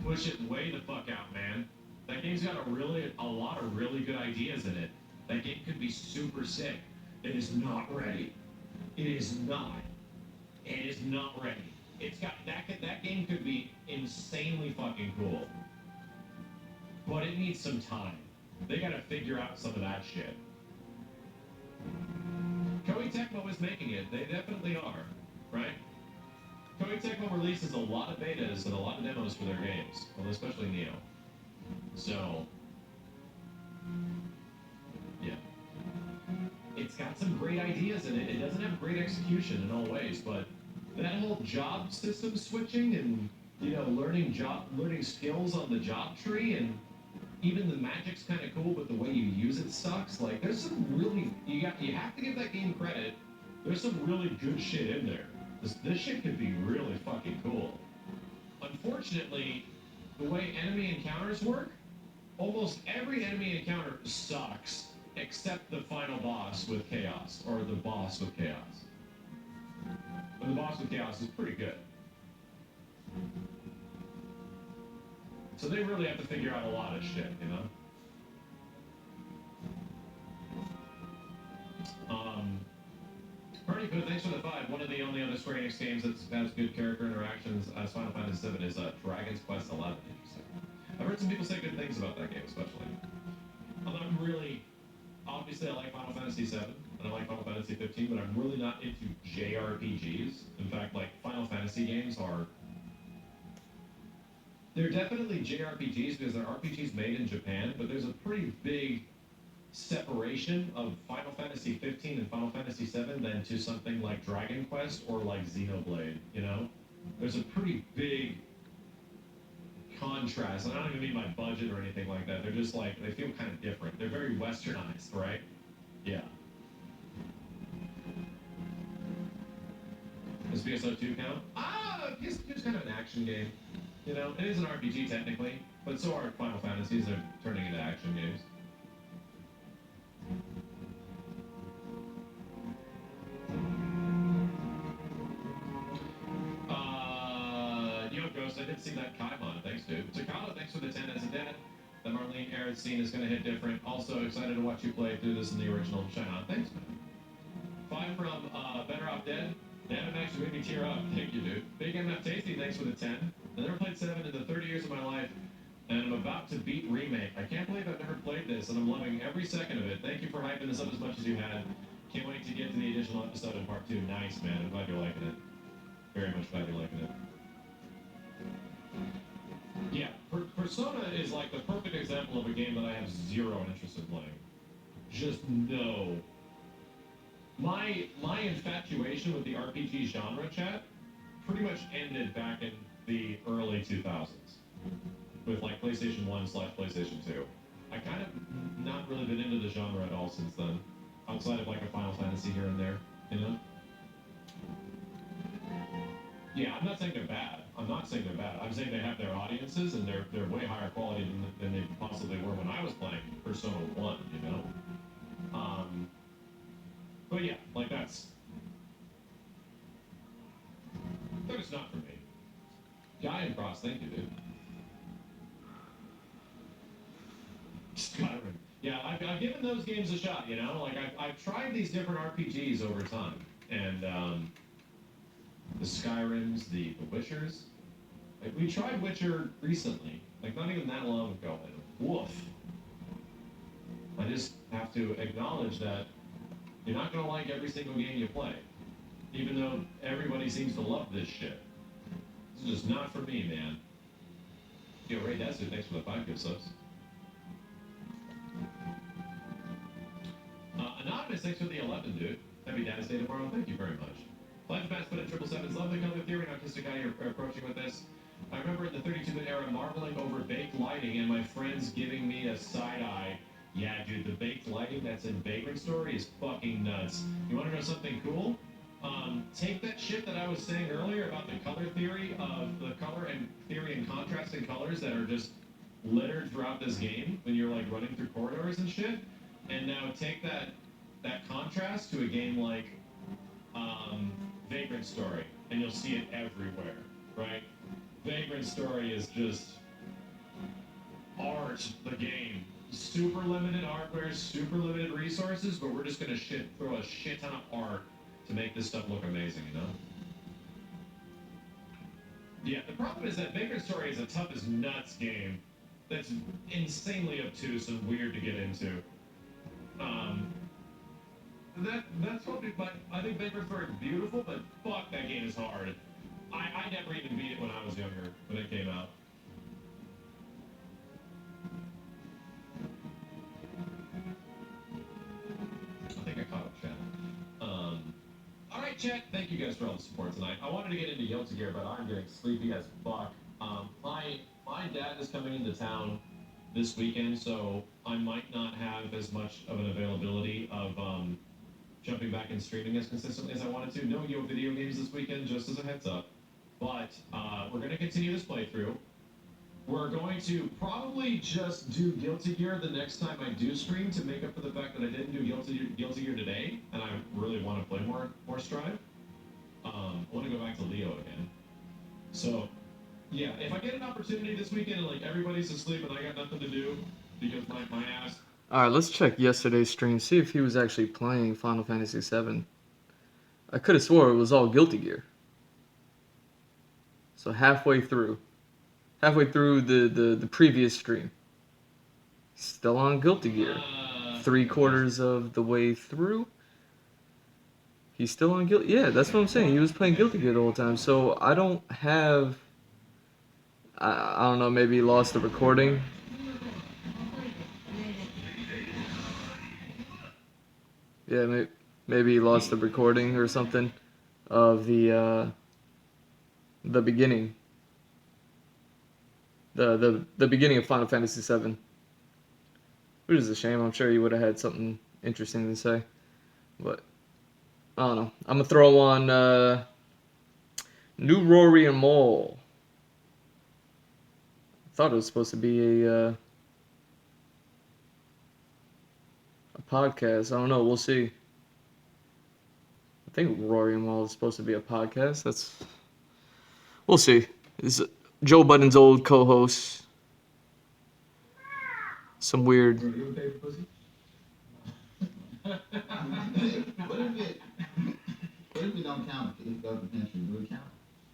Push it way the fuck out, man. That game's got a lot of really good ideas in it. That game could be super sick. It is not ready. It is not. It is not ready. It's got that game could be insanely fucking cool. But it needs some time. They gotta figure out some of that shit. Koei Tecmo is making it. They definitely are, right? Koei Tecmo releases a lot of betas and a lot of demos for their games, well, especially Neo. So, yeah. It's got some great ideas in it. It doesn't have great execution in all ways, but that whole job system switching and, learning skills on the job tree, and even the magic's kind of cool, but the way you use it sucks. There's some really, you have to give that game credit. There's some really good shit in there. This shit could be really fucking cool. Unfortunately, the way enemy encounters work, almost every enemy encounter sucks, except the final boss with Chaos, or the boss with Chaos. But the boss with Chaos is pretty good. So they really have to figure out a lot of shit, Pretty good. Thanks for the 5. One of the only other Square Enix games that has good character interactions as Final Fantasy VII is Dragon's Quest XI. Interesting. I've heard some people say good things about that game, especially. I'm really... Obviously, I like Final Fantasy VII, and I like Final Fantasy 15, but I'm really not into JRPGs. In fact, Final Fantasy games are... They're definitely JRPGs because they're RPGs made in Japan, but there's a pretty big separation of Final Fantasy 15 and Final Fantasy 7 than to something like Dragon Quest or Xenoblade, There's a pretty big contrast, and I don't even mean my budget or anything like that. They're just they feel kind of different. They're very westernized, right? Yeah. Does PSO2 count? PS2 is kind of an action game. You know, it is an RPG technically, but so are Final Fantasies. They're turning into action games. Yo, Ghost, I did see that Kaimon. Thanks, dude. Takano, thanks for the 10 as a dad. The Marlene Arid scene is going to hit different. Also excited to watch you play through this in the original. Shine on. Thanks, man. 5 from Better Off Dead. Damn, it actually made me tear up. Thank you, dude. Big MF Tasty, thanks for the 10. I never played 7 in the 30 years of my life, and I'm about to beat Remake. I can't believe I've never played this, and I'm loving every second of it. Thank you for hyping this up as much as you had. Can't wait to get to the additional episode in part 2. Nice, man. I'm glad you're liking it. Very much glad you're liking it. Yeah, Persona is like the perfect example of a game that I have zero interest in playing. Just no. My infatuation with the RPG genre, chat, pretty much ended back in the early 2000s with like PlayStation 1/PlayStation 2. I kind of not really been into the genre at all since then, outside of like a Final Fantasy here and there, you know? Yeah, I'm not saying they're bad. I'm not saying they're bad. I'm saying they have their audiences and they're way higher quality than they possibly were when I was playing Persona 1, you know? But yeah, like that's it's not for me. Guy and Cross, thank you, dude. Skyrim. Yeah, I've given those games a shot, you know? Like, I've tried these different RPGs over time. And, the Skyrims, the Witchers. Like, we tried Witcher recently. Like, not even that long ago. And woof. I just have to acknowledge that you're not going to like every single game you play. Even though everybody seems to love this shit. This is just not for me, man. Yo, Ray Desert, thanks for the 5 gift subs. Anonymous, thanks for the 11, dude. Happy Data Day tomorrow. Thank you very much. Life Pass put in 777's lovely color theory. Now, Kistic, how you're approaching with this. I remember in the 32-bit era marveling over baked lighting and my friends giving me a side eye. Yeah, dude, the baked lighting that's in Vagrant Story is fucking nuts. You want to know something cool? Take that shit that I was saying earlier about the color theory of the color and theory and contrasting colors that are just littered throughout this game when you're like running through corridors and shit, and now take that contrast to a game like Vagrant Story, and you'll see it everywhere, right? Vagrant Story is just art, the game. Super limited hardware, super limited resources, but we're just gonna throw a shit ton of art to make this stuff look amazing, you know? Yeah, the problem is that Vagrant Story is a tough as nuts game that's insanely obtuse and weird to get into. That's what I think Vagrant Story is beautiful, but fuck, that game is hard. I never even beat it when I was younger, when it came out. I think I caught up, chat. All right, chat. Thank you guys for all the support tonight. I wanted to get into Guilty Gear, but I'm getting sleepy as fuck. My dad is coming into town this weekend, so I might not have as much of an availability of jumping back and streaming as consistently as I wanted to. No Yo video games this weekend, just as a heads up. But we're going to continue this playthrough. We're going to probably just do Guilty Gear the next time I do stream to make up for the fact that I didn't do Guilty Gear today, and I really want to play more Strive. I want to go back to Leo again. So, yeah, if I get an opportunity this weekend and like everybody's asleep and I got nothing to do because my ass. All right, let's check yesterday's stream, see if he was actually playing Final Fantasy VII. I could have swore it was all Guilty Gear. So halfway through the previous stream, still on Guilty Gear. 3/4 of the way through, he's still on Guilty. Yeah, that's what I'm saying. He was playing Guilty Gear the whole time. So I don't have. I don't know. Maybe he lost the recording. Yeah, maybe he lost the recording or something of the beginning. The beginning of Final Fantasy VII. Which is a shame. I'm sure he would have had something interesting to say. But I don't know. I'm gonna throw on New Rory and Mole. I thought it was supposed to be a podcast. I don't know. We'll see. I think Rory and Mole is supposed to be a podcast. We'll see. This is Joe Budden's old co-host. Some weird. Bro, you okay for pussy? What if it don't count? If it goes to pantry, do it count?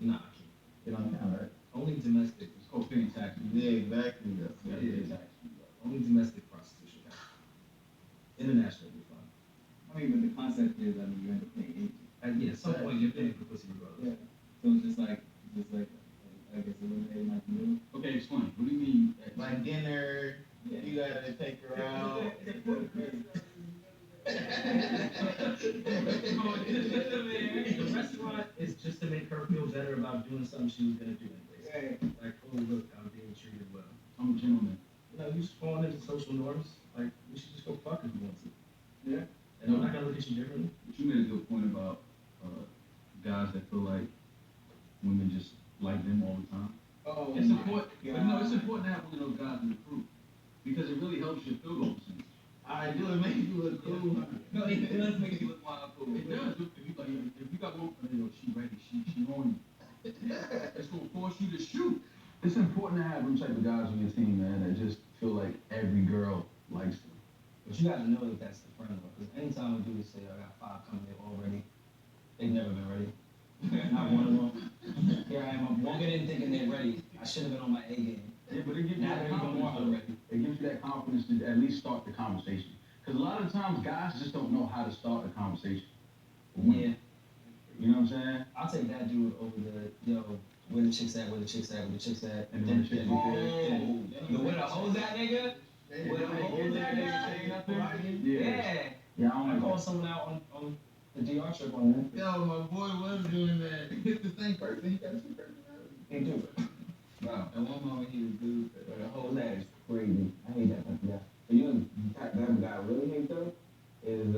Nah, I can't. It don't count, right? Only domestic. It's called paying taxes. Yeah, exactly. That's Yeah, what it is. exactly. Only domestic prostitution counts. International will be fine. I mean, but the concept is, I mean, you end up paying 18. Yeah, at some point you're paying for pussy regardless. Yeah. So it's just like, I guess eliminating like the middle. Okay, explain. What do you mean? Like dinner, you gotta take her out. The restaurant is just to make her feel better about doing something she was gonna do anyways. Like, oh look, I'm being treated well. I'm a gentleman. You know, you just falling into social norms. Like, we should just go fuck if you want to. Yeah. And I'm not gonna look at you differently. But you made a good point about guys that feel like women just like them all the time. Oh, It's my important, but God. no, it's important to have one of those guys in the crew because it really helps your field goal percentage. I do it make you look cool. No, it does make you look wild cool. It does. If you got one, you know, she ready, she on you. It's gonna force you to shoot. It's important to have them type of guys on your team, man, that just feel like every girl likes them. But you gotta know that that's the friend though. Because anytime we do this, say I got 5 coming in already, they've never been ready. Not one of them. Here I am. I'm walking in thinking they're ready. I should have been on my A game. Yeah, but it gives you Now that they're even more confidence. unready. It gives you that confidence to at least start the conversation. Because a lot of times guys just don't know how to start the conversation. Yeah. You know what I'm saying? I'll take that dude over the where the chicks at, where the chicks at, where the chicks at. And then the chicks oh, be there. the where the hoes at, nigga? Where the hoes at, nigga? Yeah. Yeah, I don't I like called that. someone out on the DR trip on there. Yo, my boy was doing that. It's the same person. He got two personalities. They do. Bro, at one moment he was good, but the whole that is crazy. I hate that type of guy. But you know the type of guy I really hate though is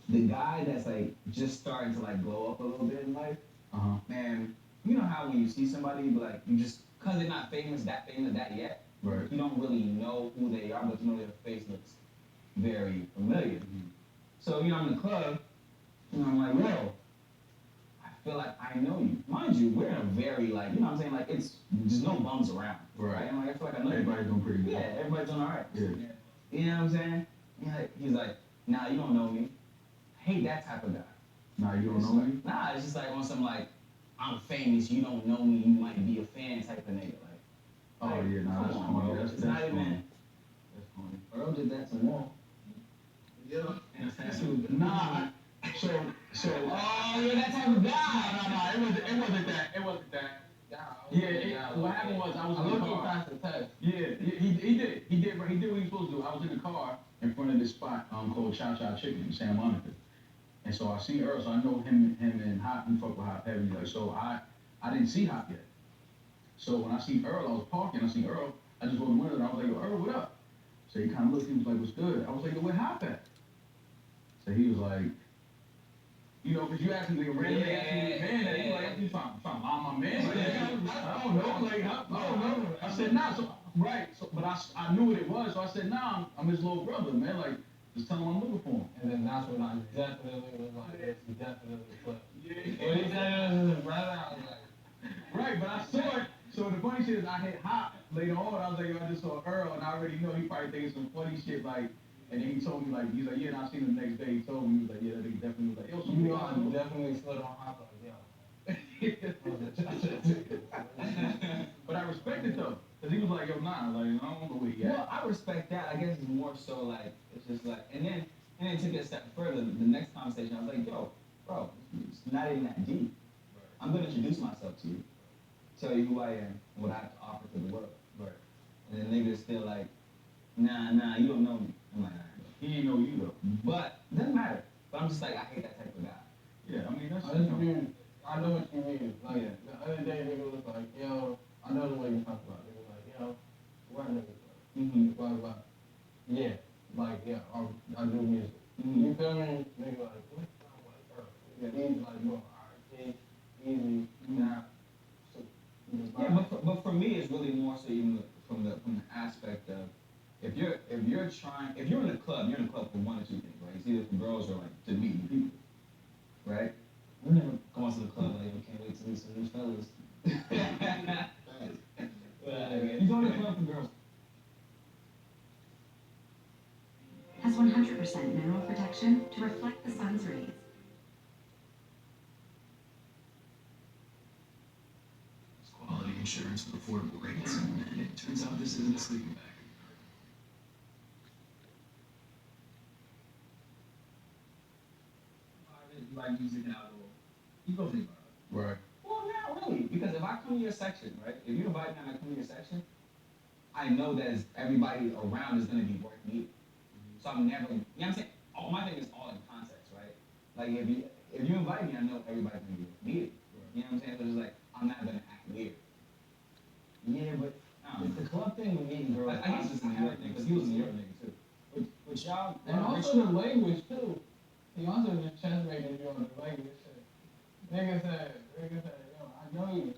the guy that's like just starting to like glow up a little bit in life. Uh-huh. Man, you know how when you see somebody, but like you just cause they're not famous that yet, Right. you don't really know who they are, but you know their face looks very familiar. So you know I'm in the club, and I'm like, yo, I feel like I know you. Mind you, we're in a very like, you know what I'm saying, like it's there's no bums around, Right. And like I feel like I know you. Everybody's doing pretty good. Yeah, everybody's doing all right. Yeah. You know what I'm saying? He's like, nah, you don't know me. I hate that type of guy. Nah, you don't It's know like- me? Nah, it's just like on some like, I'm famous, you don't know me, you might be a fan type of nigga. Like, Oh like, yeah, nah, that's come on, funny. bro. That's It's not funny. even. That's funny. Earl did that to Wall. Yeah. Nah, so Oh, you're that type of guy. it wasn't that. Yeah, what happened was I was in the car. the test. Yeah, he did what he was supposed to do. I was in the car in front of this spot called Chow Chow Chicken in Santa Monica. And so I see Earl, so I know him and Hop, we fuck with Hop heavy. Like, so I didn't see Hop yet. So when I see Earl, I was parking, I see Earl, I just rolled the window and I was like, yo, Earl, what up? So he kind of looked, he was like, what's good? I was like, yo, where Hop at? So he was like, you know, because you asked me, like, randomly asked me, man, and he like, you trying to lie my man? Like, I don't know, like, I don't know. I said, nah, so, right, so, but I knew what it was, so I said, nah, I'm his little brother, man, like, just tell him I'm looking for him. And then that's when I definitely was like, it's definitely flip. Yeah. When he said it was his brother, I was like, Right, but I saw it. So the funny shit is I hit Hop later on. I was like, yo, I just saw Earl, and I already know he probably thinking some funny shit, like, and then he told me, like, he's like, yeah, and I seen him the next day. He told me, he was like, yeah, that nigga definitely was like, yo, you something know, I definitely slid on hop like, yo. But I respect it though, because he was like, yo, nah, like, I don't know where he Well, at. I respect that. I guess it's more so like it's just like, and then took it a step further. The next conversation, I was like, yo, bro, it's not even that deep. I'm gonna introduce myself to you, tell you who I am, and what I have to offer to the world. Right. And then niggas still like, nah, you don't know me. I'm like, all right, bro. He ain't know you though. But it doesn't matter. But I'm just like, I hate that type of guy. Yeah, I mean, that's, I just mean, I know what you mean. Like, Yeah. the other day, nigga was like, yo, I know the way you talk about it. Nigga was like, yo, where niggas go? Mm-hmm. But, yeah, like, yeah, I do music. Mm-hmm. You feel me? Nigga like, what? I'm like, bro. He's like, bro, alright, easy. Nah. So, yeah, but for me, it's really more so even from the aspect of if you're if you're in a club, you're in a club for one or two things, right? It's either for girls or like to meet new people, right? We never go out to the club like, I can't wait to meet some new fellas. You go to the club for girls. Has 100% mineral protection to reflect the sun's rays. It's quality insurance with affordable rates, and it turns out this isn't a sleeping bag. You like music now, you go think about it. Right. Well, not really, because if I come to your section, right? If you invite me and I come to your section, I know that everybody around is gonna be worth meeting. So I'm never, you know what I'm saying? All my thing is all in context, right? Like if you invite me, I know everybody's gonna be worth meeting. You know what I'm saying? So it's like I'm not gonna act weird. Yeah, but the club thing with meeting girls, I guess it's a New York thing, because he was a New York nigga too. But y'all, And also the language too. He also just translated you on the language. Nigga said, yo, I know you.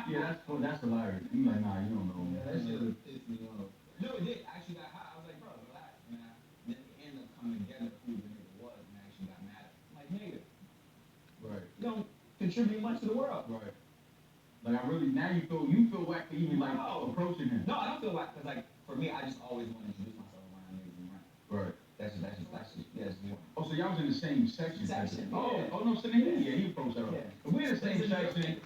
Yeah, that's hilarious. You like, nah, you don't know me. That shit would piss me off. No, it did. I actually got hot. I was like, bro, relax, man. Then we ended up coming together who the nigga was, and I actually got mad at him. I'm like, nigga, Right. you don't contribute much to the world. Right. Like I really now you feel whack for even like approaching him. No, I don't feel like, because like for me, I just always want to introduce myself around niggas and around. Right. That's just yeah, that's one. Oh, so y'all was in the same section. Section, Oh, yeah. oh no, so then he approached her. Yeah. But we're in the same section.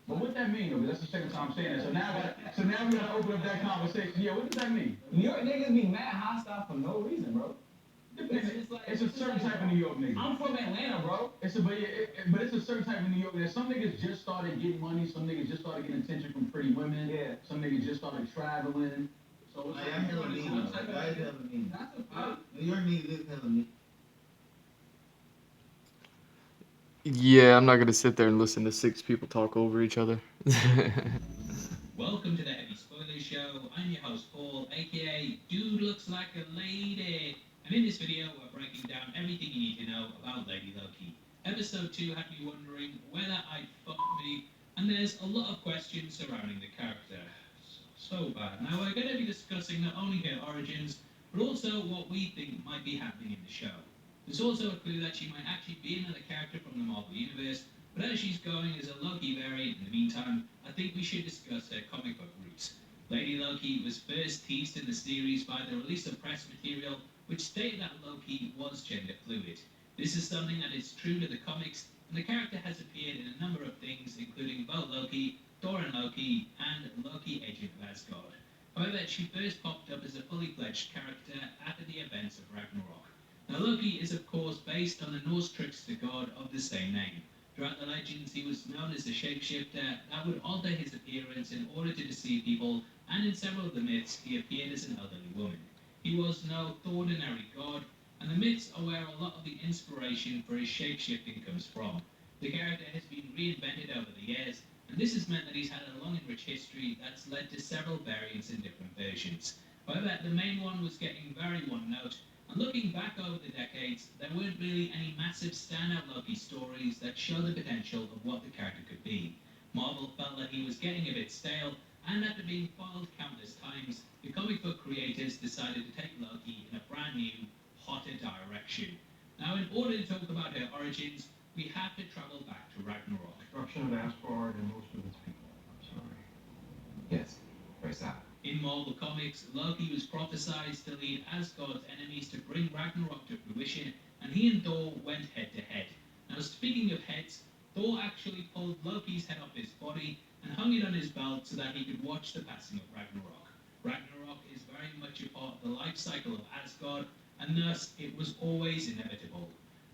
But what that mean? Though? That's the second time I'm saying that. So now we gotta open up that conversation. Yeah, what does that mean? New York niggas be mad hostile for no reason, bro. It's a certain type of New York nigga. I'm from Atlanta, bro. But it's a certain type of New York. Some niggas just started getting money. Some niggas just started getting attention from pretty women. Yeah. Some niggas just started traveling. So it's I'm hella mean. Why is hella mean? That's a problem. New York niggas is hella mean. Yeah, I'm not gonna sit there and listen to 6 people talk over each other. Welcome to the Heavy Spoiler Show. I'm your host Paul, aka Dude Looks Like a Lady. And in this video, we're breaking down everything you need to know about Lady Loki. Episode 2 had me wondering whether I'd fuck me, and there's a lot of questions surrounding the character. So bad. Now we're going to be discussing not only her origins, but also what we think might be happening in the show. There's also a clue that she might actually be another character from the Marvel Universe, but as she's going as a Loki variant in the meantime, I think we should discuss her comic book roots. Lady Loki was first teased in the series by the release of press material which stated that Loki was gender fluid. This is something that is true to the comics, and the character has appeared in a number of things, including both Loki, Thor and Loki, and Loki Agent of Asgard. However, she first popped up as a fully fledged character after the events of Ragnarok. Now, Loki is of course based on the Norse trickster god of the same name. Throughout the legends, he was known as a shapeshifter that would alter his appearance in order to deceive people, and in several of the myths, he appeared as an elderly woman. He was no ordinary god, and the myths are where a lot of the inspiration for his shapeshifting comes from. The character has been reinvented over the years, and this has meant that he's had a long and rich history that's led to several variants in different versions. However, the main one was getting very one note, and looking back over the decades, there weren't really any massive standout Loki stories that show the potential of what the character could be. Marvel felt that he was getting a bit stale, and after being foiled countless times, the comic book creators decided to take Loki in a brand new, hotter direction. Now, in order to talk about her origins, we have to travel back to Ragnarok. Destruction of Asgard and most of its people. I'm sorry. Yes. Very sad. In Marvel Comics, Loki was prophesied to lead Asgard's enemies to bring Ragnarok to fruition, and he and Thor went head to head. Now, speaking of heads, Thor actually pulled Loki's head off his body and hung it on his belt so that he could watch the passing of Ragnarok. Ragnarok is very much a part of the life cycle of Asgard, and thus it was always inevitable.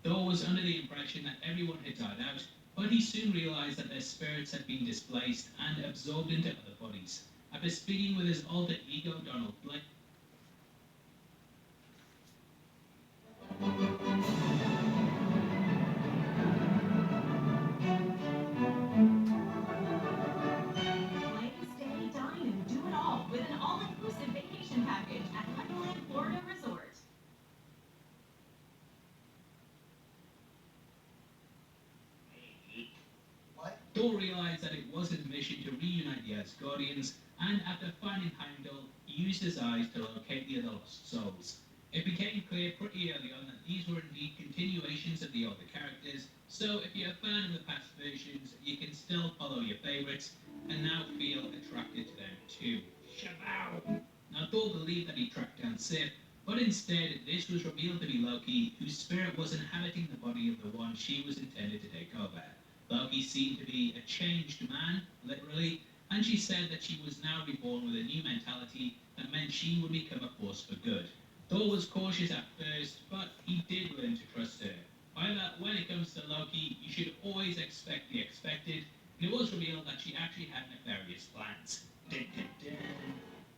Thor was under the impression that everyone had died out, but he soon realized that their spirits had been displaced and absorbed into other bodies. After speaking with his alter ego Donald Blake, Play, stay, dine, and do it all with an all-inclusive vacation package at Honeyland Florida Resort. Thor realized that it was his mission to reunite the Asgardians, and after finding Heimdall, he used his eyes to locate the other lost souls. It became clear pretty early on that these were indeed continuations of the older characters, so if you're a fan of the past versions, you can still follow your favourites and now feel attracted to them too. Shabow! Now Thor believed that he tracked down Sif, but instead this was revealed to be Loki, whose spirit was inhabiting the body of the one she was intended to take over. Loki seemed to be a changed man, literally, and she said that she was now reborn with a new mentality that meant she would become a force for good. Thor was cautious at first, but he did learn to trust her. However, when it comes to Loki, you should always expect the expected, and it was revealed that she actually had nefarious plans. Dun, dun, dun.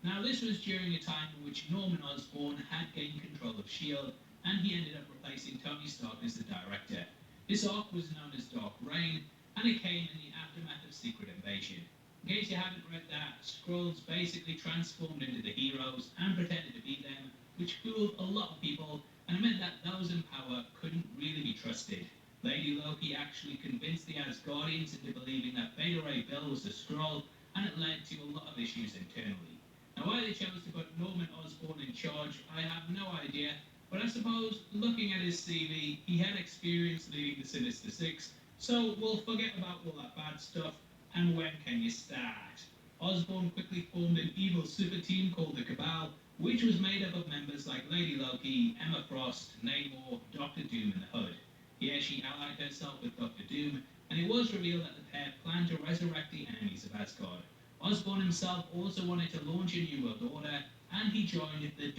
Now, this was during a time in which Norman Osborn had gained control of S.H.I.E.L.D., and he ended up replacing Tony Stark as the director. This arc was known as Dark Reign, and it came in the aftermath of Secret Invasion. In case you haven't read that, Skrulls basically transformed into the heroes and pretended to be them, which fooled a lot of people, and it meant that those in power couldn't really be trusted. Lady Loki actually convinced the Asgardians into believing that Beta Ray Bill was a Skrull, and it led to a lot of issues internally. Now, why they chose to put Norman Osborn in charge, I have no idea, but I suppose, looking at his CV, he had experience leading the Sinister Six, so we'll forget about all that bad stuff, and when can you start? Osborn quickly formed an evil super team called the Cabal, which was made up of members like Lady Loki, Emma Frost, Namor, Doctor Doom, and the Hood. Here she allied herself with Doctor Doom, and it was revealed that the pair planned to resurrect the enemies of Asgard. Osborn himself also wanted to launch a new world order, and he joined the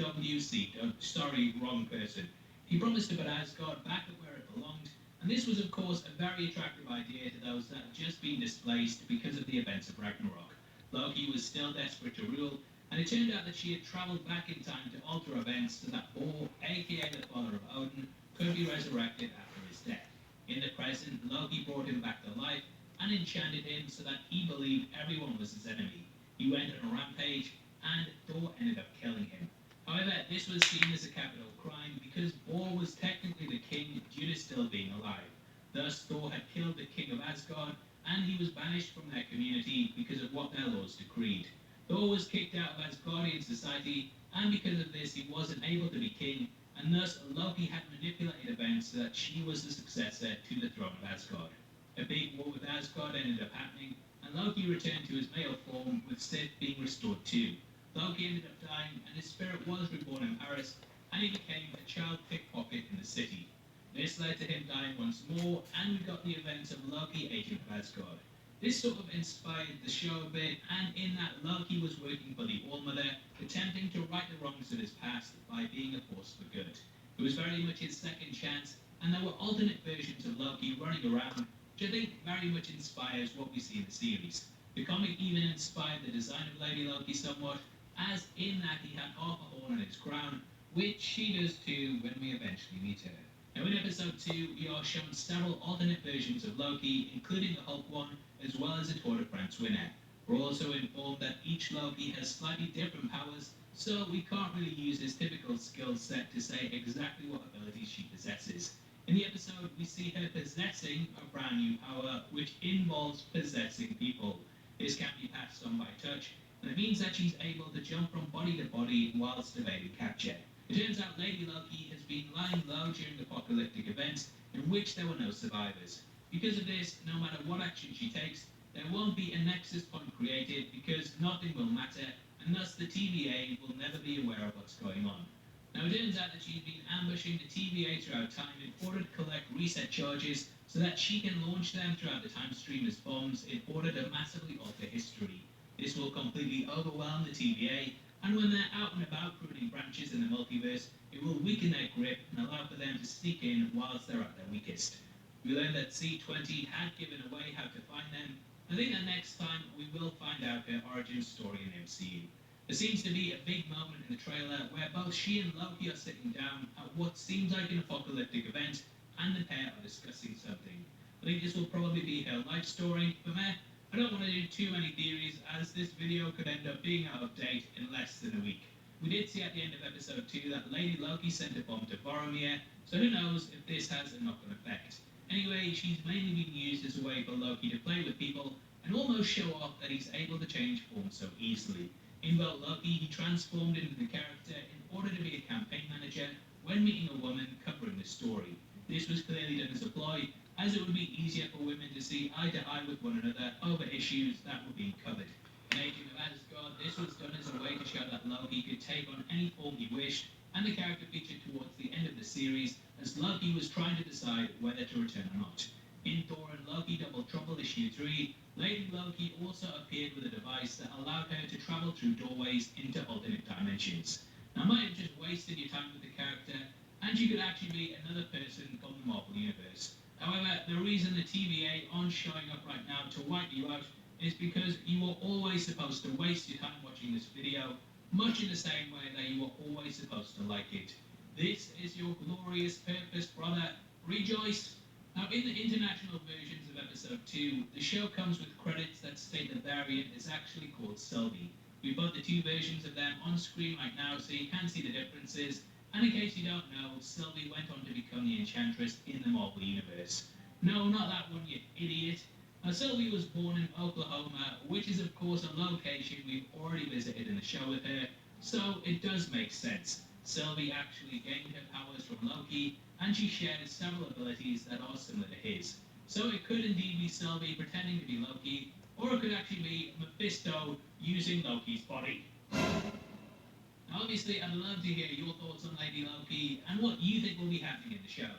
sorry, wrong person. He promised to put Asgard back at where it belonged, and this was of course a very attractive idea to those that had just been displaced because of the events of Ragnarok. Loki was still desperate to rule, and it turned out that she had travelled back in time to alter events so that Thor, aka the father of Odin, could be resurrected after his death. In the present, Loki brought him back to life and enchanted him so that he believed everyone was his enemy. He went on a rampage, and Thor ended up killing him. However, this was seen as a capital crime because Thor was technically the king due to still being alive. Thus, Thor had killed the king of Asgard, and he was banished from their community because of what their laws decreed. Thor was kicked out of Asgardian society, and because of this he wasn't able to be king, and thus Loki had manipulated events so that she was the successor to the throne of Asgard. A big war with Asgard ended up happening, and Loki returned to his male form, with Sif being restored too. Loki ended up dying, and his spirit was reborn in Paris, and he became a child pickpocket in the city. This led to him dying once more, and we got the events of Loki, Agent of Asgard. This sort of inspired the show a bit, and in that Loki was working for the All-Mother, attempting to right the wrongs of his past by being a force for good. It was very much his second chance, and there were alternate versions of Loki running around, which I think very much inspires what we see in the series. The comic even inspired the design of Lady Loki somewhat, as in that he had half a horn on his crown, which she does too when we eventually meet her. Now in episode 2, we are shown several alternate versions of Loki, including the Hulk one, as well as a Tour de France winner. We're also informed that each Loki has slightly different powers, so we can't really use his typical skill set to say exactly what abilities she possesses. In the episode, we see her possessing a brand new power, which involves possessing people. This can be passed on by touch, and it means that she's able to jump from body to body whilst evading capture. It turns out Lady Loki has been lying low during apocalyptic events in which there were no survivors. Because of this, no matter what action she takes, there won't be a nexus point created because nothing will matter, and thus the TVA will never be aware of what's going on. Now it turns out that she's been ambushing the TVA throughout time in order to collect reset charges so that she can launch them throughout the time stream as bombs in order to massively alter history. This will completely overwhelm the TVA, and when they're out and about pruning branches in the multiverse, it will weaken their grip and allow for them to sneak in whilst they're at their weakest. We learned that C20 had given away how to find them. I think that next time we will find out her origin story in the MCU. There seems to be a big moment in the trailer where both she and Loki are sitting down at what seems like an apocalyptic event, and the pair are discussing something. I think this will probably be her life story, but I don't want to do too many theories, as this video could end up being out of date in less than a week. We did see at the end of episode 2 that Lady Loki sent a bomb to Boromir, so who knows if this has a knock-on effect. Anyway, she's mainly been used as a way for Loki to play with people and almost show off that he's able to change form so easily. In Vote Loki, he transformed into the character in order to be a campaign manager when meeting a woman covering the story. This was clearly done as a ploy, as it would be easier for women to see eye to eye with one another over issues that were being covered. In Agent of Asgard, this was done as a way to show that Loki could take on any form he wished, and the character featured towards the end of the series as Loki was trying to decide whether to return or not. In Thor and Loki Double Trouble issue 3, Lady Loki also appeared with a device that allowed her to travel through doorways into alternate dimensions. Now, I might have just wasted your time with the character, and you could actually be another person from the Marvel Universe. However, the reason the TVA aren't showing up right now to wipe you out is because you were always supposed to waste your time watching this video, much in the same way that you were always supposed to like it. This is your glorious purpose, brother. Rejoice! Now, in the international versions of episode 2, the show comes with credits that state the variant is actually called Sylvie. We've got the two versions of them on screen right now, so you can see the differences. And in case you don't know, Sylvie went on to become the Enchantress in the Marvel Universe. No, not that one, you idiot. Now, Sylvie was born in Oklahoma, which is of course a location we've already visited in the show with her, so it does make sense. Sylvie actually gained her powers from Loki, and she shares several abilities that are similar to his. So it could indeed be Sylvie pretending to be Loki, or it could actually be Mephisto using Loki's body. Now, obviously, I'd love to hear your thoughts on Lady Loki and what you think will be happening in the show.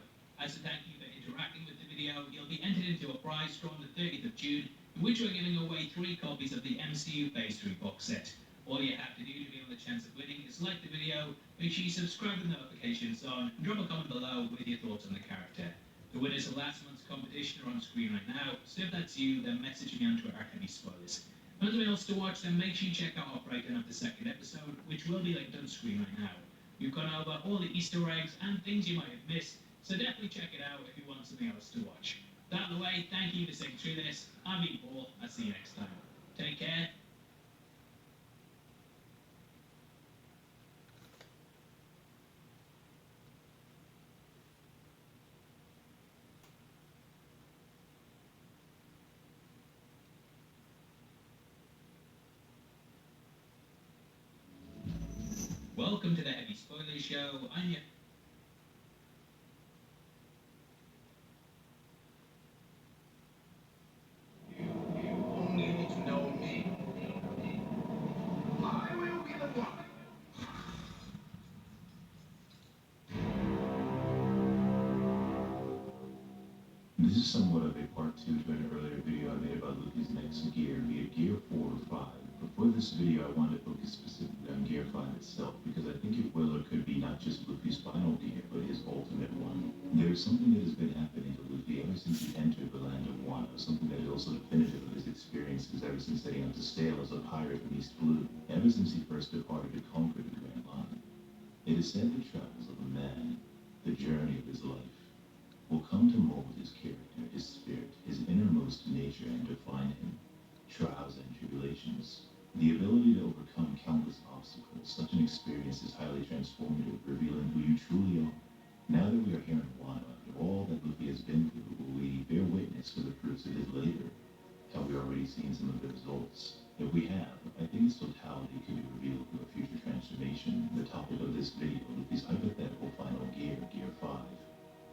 As a thank you for interacting with the video, you'll be entered into a prize draw on the 30th of June, in which we're giving away 3 copies of the MCU Phase 3 box set. All you have to do to be on the chance of winning is like the video, make sure you subscribe with notifications on, and drop a comment below with your thoughts on the character. The winners of last month's competition are on screen right now, so if that's you, then message me on Twitter at Heavy Spoilers. For anything else to watch, then make sure you check out our breakdown of the second episode, which will be linked on screen right now. We've gone over all the Easter eggs and things you might have missed, so definitely check it out if you want something else to watch. That out of the way, thank you for sitting through this. I'm Pete Paul. I'll see you next time. Take care. Welcome to the Heavy Spoilers Show. I'm your... You need to know me. I will be the one. This is somewhat of a part 2 to an earlier video I made about Luffy's next gear, be it Gear 4 or 5. But for this video, I wanted to focus specifically on Gear 5 itself, because I think it will or could be not just Luffy's final gear, but his ultimate one. There is something that has been happening to Luffy ever since he entered the land of Wano, something that is also definitive of his experiences ever since setting out to sail as a pirate from East Blue, ever since he first departed to conquer the Grand Line. It is said the travels of a man, the journey of his life, will come to mold his character, his spirit, his innermost nature, and define him. Trials and tribulations, the ability to overcome countless obstacles. Such an experience is highly transformative, revealing who you truly are. Now that we are here in Wano, after all that Luffy has been through, will we bear witness to the fruits of his labor? Have we already seen some of the results? If we have, I think its totality could be revealed through a future transformation. The topic of this video, Luffy's hypothetical final gear, Gear 5.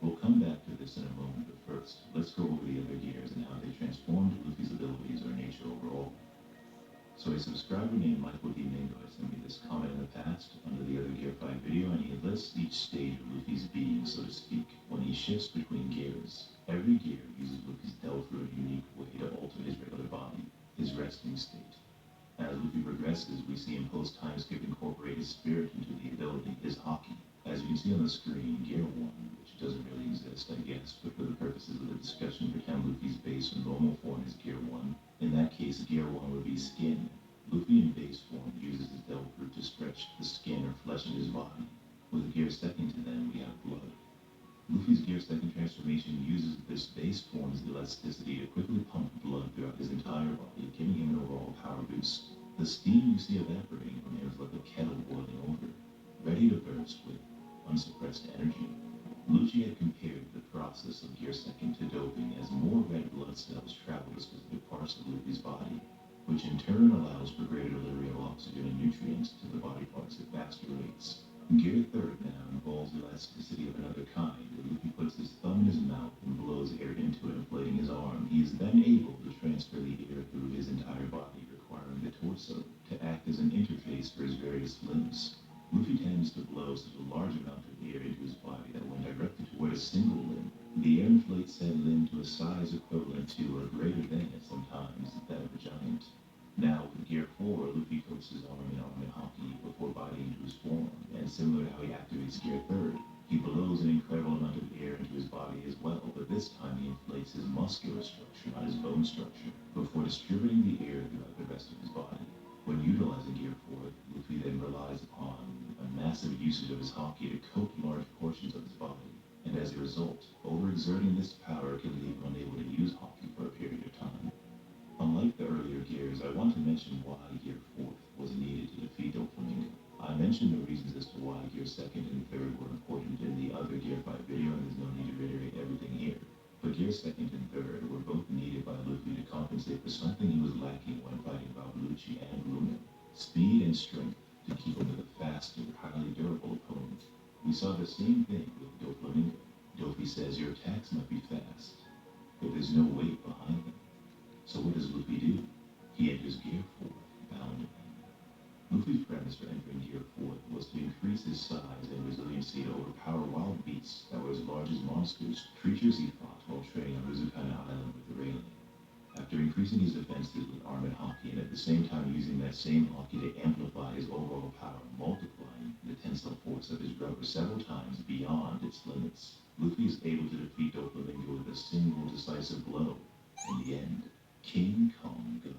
We'll come back to this in a moment, but first, let's go over the other gears and how they transformed Luffy's abilities or nature overall. So a subscriber named Michael D. Mingo has sent me this comment in the past under the other Gear 5 video, and he lists each stage of Luffy's being, so to speak, when he shifts between gears. Every gear uses Luffy's Delphi in a unique way to alter his regular body, his resting state. As Luffy progresses, we see him post-time-skip incorporate his spirit into the ability, his Haki. As you can see on the screen, Gear 1, which doesn't really exist, I guess, but for the purposes of the discussion, pretend Luffy's base or normal form is Gear 1. In that case, Gear 1 would be skin. Luffy in base form uses his Delphi fruit to stretch the skin or flesh of his body. With Gear 2nd to them, we have blood. Luffy's Gear 2nd transformation uses this base form's elasticity to quickly pump blood throughout his entire body, giving him an overall power boost. The steam you see evaporating from him is like a kettle boiling over, ready to burst with unsuppressed energy. Lucci had compared the pride process of gear second to doping as more red blood cells travel to specific parts of Luffy's body, which in turn allows for greater delivery of oxygen and nutrients to the body parts at faster rates. Gear third now involves elasticity of another kind, where Luffy puts his thumb in his mouth and blows air into it, inflating his arm. He is then able to transfer the air through his entire body, requiring the torso to act as an interface for his various limbs. Luffy tends to blow such a large amount of air into his body that when directed toward a single limb, the air inflates said limb to a size equivalent to or greater than, at sometimes, that of a giant. Now, with Gear 4, Luffy coats his arm in hockey before bodying into his form, and similar to how he activates Gear 3rd, he blows an incredible amount of air into his body as well, but this time he inflates his muscular structure, not his bone structure, before distributing the air throughout the rest of his body. When utilizing Gear 4, Luffy then relies upon a massive usage of his hockey to coat large portions of his body, and as a result, overexerting this power can leave him unable to use hockey for a period of time. Unlike the earlier gears, I want to mention why Gear 4th was needed to defeat Doflamingo. I mentioned the reasons as to why Gear 2nd and 3rd were important in the other Gear 5 video, and there's no need to reiterate everything here. But Gear 2nd and 3rd were both needed by Luffy to compensate for something he was lacking when fighting Lucci and Lumen: speed and strength to keep him with a faster, highly durable opponent. We saw the same thing with Doflamingo. Dofi says your attacks might be fast, but there's no weight behind them. So what does Luffy do? He enters Gear 4, bound and Luffy's premise for entering Gear 4 was to increase his size and resiliency to overpower wild beasts that were as large as monsters, creatures he fought while training on Rizukana Island with the Rayleigh. After increasing his defenses with arm and hockey, and at the same time using that same hockey to amplify his overall power, multiplying the tensile force of his rubber several times beyond its limits, Luffy is able to defeat Doflamingo with a single decisive blow. In the end, King Kong Gun.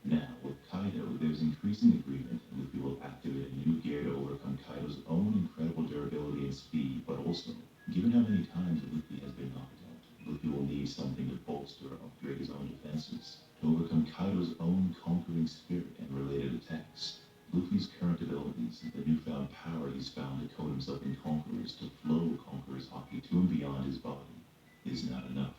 Now, with Kaido, there's increasing agreement that Luffy will activate a new gear to overcome Kaido's own incredible durability and speed, but also, given how many times Luffy has been knocked out, Luffy will need something to bolster or upgrade his own defenses, to overcome Kaido's own conquering spirit and related attacks. Luffy's current abilities, the newfound power he's found to coat himself in Conquerors, to flow Conqueror's hockey to and beyond his body, is not enough.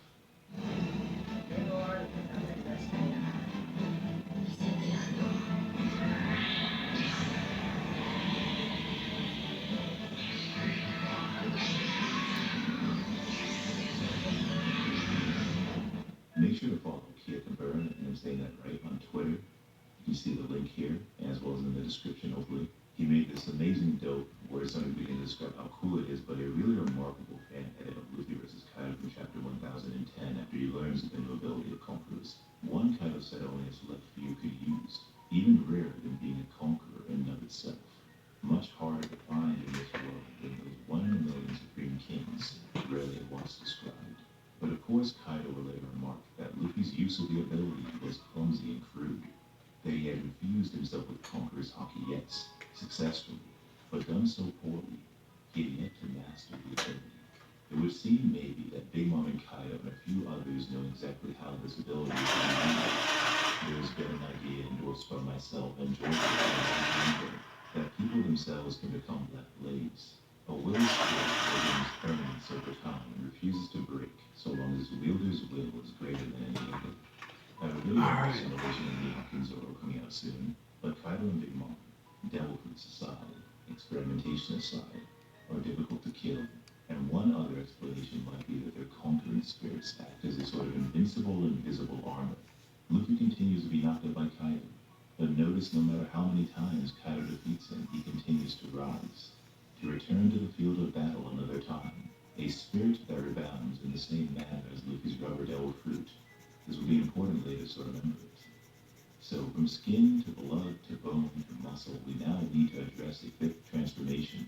Make sure to follow Kia Burn, and I'm saying that right, on Twitter. You can see the link here, as well as in the description, hopefully. He made this amazing dope, where it's only begin to describe how cool it is, but a really remarkable fan edit of Luffy vs. Kaido from chapter 1010 after he learns of the new ability of Conquerors. One Kaido said only a select few could use, even rarer than being a conqueror in and of itself. Much harder to find in this world than those 1 in a million supreme kings, rarely once described. But of course, Kaido will later remark that Luffy's use of the ability was clumsy and crude, that he had infused himself with Conqueror's hockey, yes, successfully, but done so poorly, he had yet to master the ability. It would seem maybe that Big Mom and Kaido and a few others know exactly how this ability is being used. There has been an idea endorsed by myself and George that people themselves can become black blades. A will spirit that gains permanence over time and refuses to break, so long as the wielder's will is greater than any other. I have a video of this in relation to Mihawk and Zoro coming out soon, but Kaido and Big Mom, devil fruits aside, experimentation aside, are difficult to kill, and one other explanation might be that their conquering spirits act as a sort of invincible, invisible armor. Luffy continues to be knocked out by Kaido, but notice no matter how many times Kaido defeats him, he continues to rise, to return to the field of battle another time, a spirit that rebounds in the same manner as Luffy's rubber devil fruit. This will be important later, so remember it. So, from skin to blood to bone to muscle, we now need to address a fifth transformation.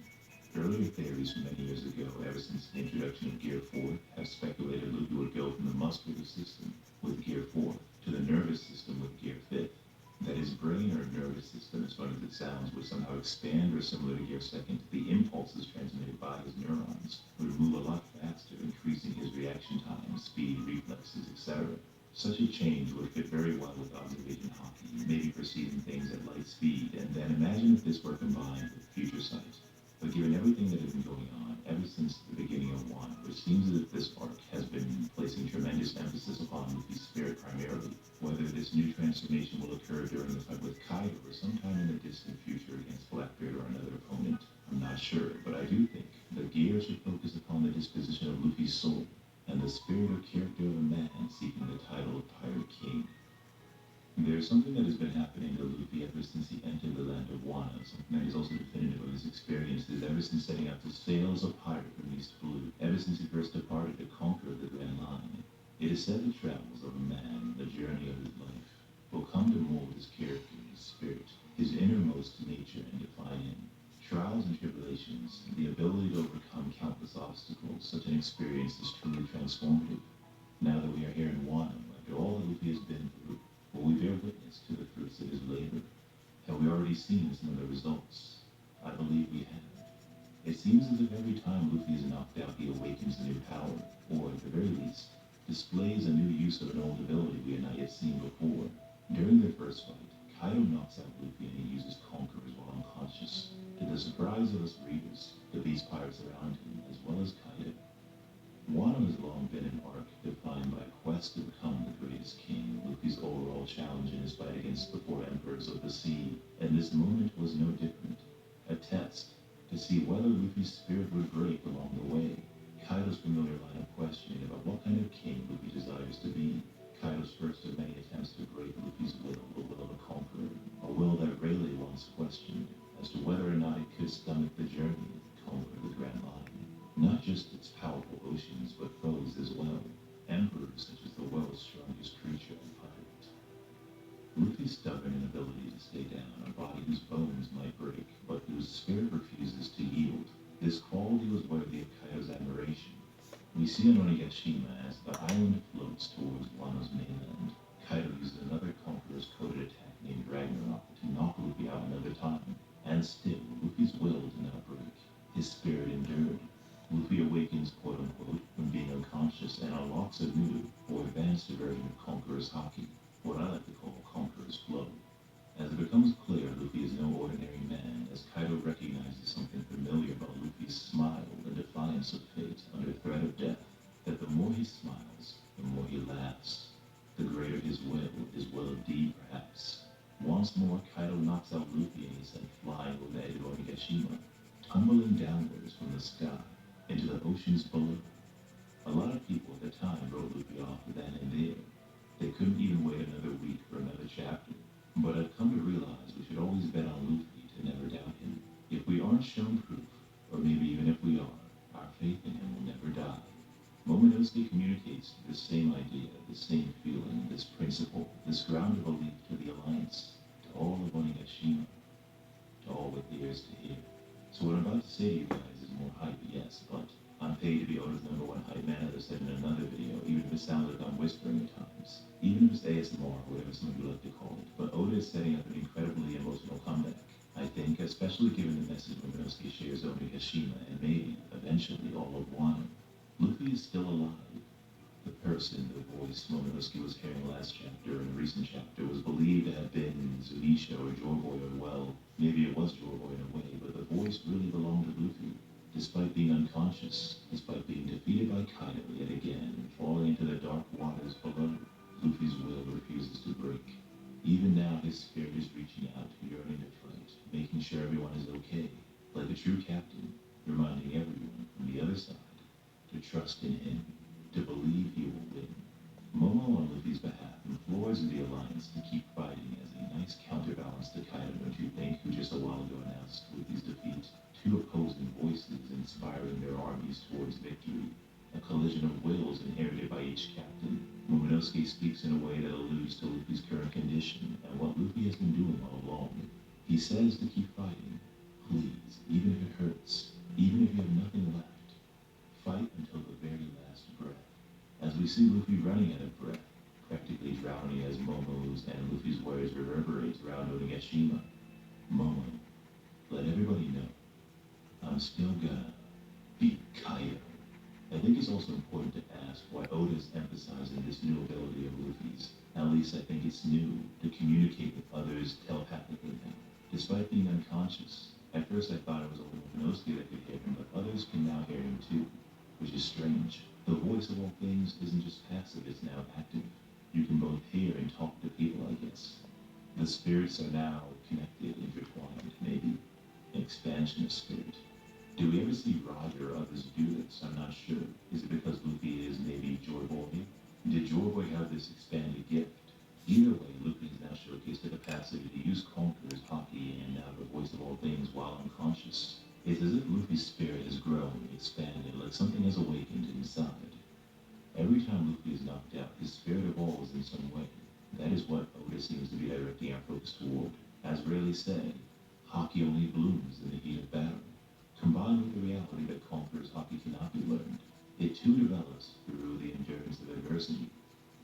Earlier theories from many years ago, ever since the introduction of Gear 4, have speculated Luffy would go from the muscular system with Gear 4 to the nervous system with Gear 5. That his brain or nervous system, as funny as it sounds, would somehow expand, or similar to Gear 2nd, the impulses transmitted by his neurons would move a lot faster, increasing his reaction time, speed, reflexes, etc. Such a change would fit very well with observation hockey, maybe perceiving things at light speed, and then imagine if this were combined with future sight. But given everything that has been going on, ever ever since the beginning of Wano, it seems as if this arc has been placing tremendous emphasis upon Luffy's spirit primarily. Whether this new transformation will occur during the fight with Kaido or sometime in the distant future against Blackbeard or another opponent, I'm not sure, but I do think the gear should focus upon the disposition of Luffy's soul and the spirit or character of a man seeking the title of Pirate King. There's something that has been happening to Luffy ever since he entered the land of Wano, something that is also definitive of his experiences ever since setting out to sail as a pirate from East Blue, ever since he first departed to conquer the Grand Line. It is said the travels of a man, the journey of his life, will come to mold his character, his spirit, his innermost nature, and define him. Trials and tribulations, the ability to overcome countless obstacles, such an experience is truly transformative. Now that we are here in Wano, after all that Luffy has been through, will we bear witness to the fruits of his labor? Have we already seen some of the results? I believe we have. It seems as if every time Luffy is knocked out, he awakens a new power, or at the very least, displays a new use of an old ability we had not yet seen before. During their first fight, Kaido knocks out Luffy and he uses Conquerors while unconscious. To the surprise of us readers, the beast pirates around him, as well as Kaido. Wano has long been an arc defined by a quest to become the greatest king, Luffy's overall challenge in his fight against the four emperors of the sea, and this moment was no different. A test to see whether Luffy's spirit would break along the way. Kaido's familiar line of questioning about what kind of king Luffy desires to be. Kaido's first of many attempts to break Luffy's will, the will of a conqueror, a will that Rayleigh once questioned as to whether or not it could stomach the journey to conquer the Grand Line. Not just its powerful oceans, but foes as well. Emperors such as the world's strongest creature and pirate. Luffy's stubborn inability to stay down, a body whose bones might break, but whose spirit refuses to yield. This quality was worthy of Kaido's admiration. We see on Onigashima as the island floats towards Wano's mainland. Kaido uses another conqueror's coded attack named Ragnarok to knock Luffy out another time. And still, Luffy's will did not break. His spirit endured. Luffy awakens, quote-unquote, from being unconscious and unlocks a new, or advanced version of Conqueror's Haki, what I like to call Conqueror's Flow. As it becomes clear, Luffy is no ordinary man, as Kaido recognizes something familiar about Luffy's smile, the defiance of fate, under threat of death, that the more he smiles, the more he laughs. The greater his will of deed, perhaps. Once more, Kaido knocks out Luffy and is sent flying over the edge of Onigashima, tumbling downwards from the sky into the oceans below. A lot of people at the time wrote Luffy off then and there. They couldn't even wait another week for another chapter. But I've come to realize we should always bet on Luffy to never doubt him. If we aren't shown proof, or maybe even if we are, our faith in him will never die. Momonosuke communicates the same idea, the same feeling, this principle, this ground of belief to the Alliance, to all of Onigashima, to all with ears to hear. So what I'm about to say to you guys is more hype, yes, but I'm paid to be Oda's #1 hype man, as I said in another video, even if it sounds like I'm whispering at times. Even if it's ASMR, whatever some of you like to call it. But Oda is setting up an incredibly emotional comeback. I think, especially given the message Momonosuke shares of Onigashima and maybe, eventually, all of Wano. Luffy is still alive. The person, the voice Momonosuke was hearing last chapter and a recent chapter was believed to have been Zunisha or Joy-Boy, or well, maybe it was Joy-Boy in a way, but the voice really belonged to Luffy. Despite being unconscious, despite being defeated by Kaido yet again and falling into the dark waters below, Luffy's will refuses to break. Even now his spirit is reaching out, yearning to fight, making sure everyone is okay, like a true captain, reminding everyone from the other side to trust in him, to believe he will win. Momo on Luffy's behalf implores the Alliance to keep fighting as a nice counterbalance to Kaido, don't you think, who just a while ago announced Luffy's defeat. Two opposing voices inspiring their armies towards victory. A collision of wills inherited by each captain. Momonosuke speaks in a way that alludes to Luffy's current condition and what Luffy has been doing all along. He says to keep fighting. Please, even if it hurts, even if you have nothing left, fight until the very last breath. As we see Luffy running out of breath, practically drowning as Momo's and Luffy's words reverberate around Onigashima. Momo, let everybody know, I'm still gonna beat Kaido. I think it's also important to ask why Oda is emphasizing this new ability of Luffy's. At least I think it's new to communicate with others telepathically now. Despite being unconscious, At first I thought it was only Luminosity that could hear him, but others can now hear him too, which is strange. The voice of all things isn't just passive, it's now active. You can both hear and talk to people, I guess. The spirits are now connected, intertwined, maybe. An expansion of spirit. Do we ever see Roger or others do this? I'm not sure. Is it because Luffy is maybe Joy Boy? Did Joy Boy have this expanded gift? Either way, Luffy has now showcased the capacity to use Conqueror's Haki and now the voice of all things while unconscious. It's as if Luffy's spirit has grown, expanded, like something has awakened inside. Every time Luffy is knocked out, his spirit evolves in some way. That is what Oda seems to be directing our focus toward. As Rayleigh said, Haki only blooms in the heat of battle. Combined with the reality that Conqueror's Haki cannot be learned, it too develops through the endurance of adversity.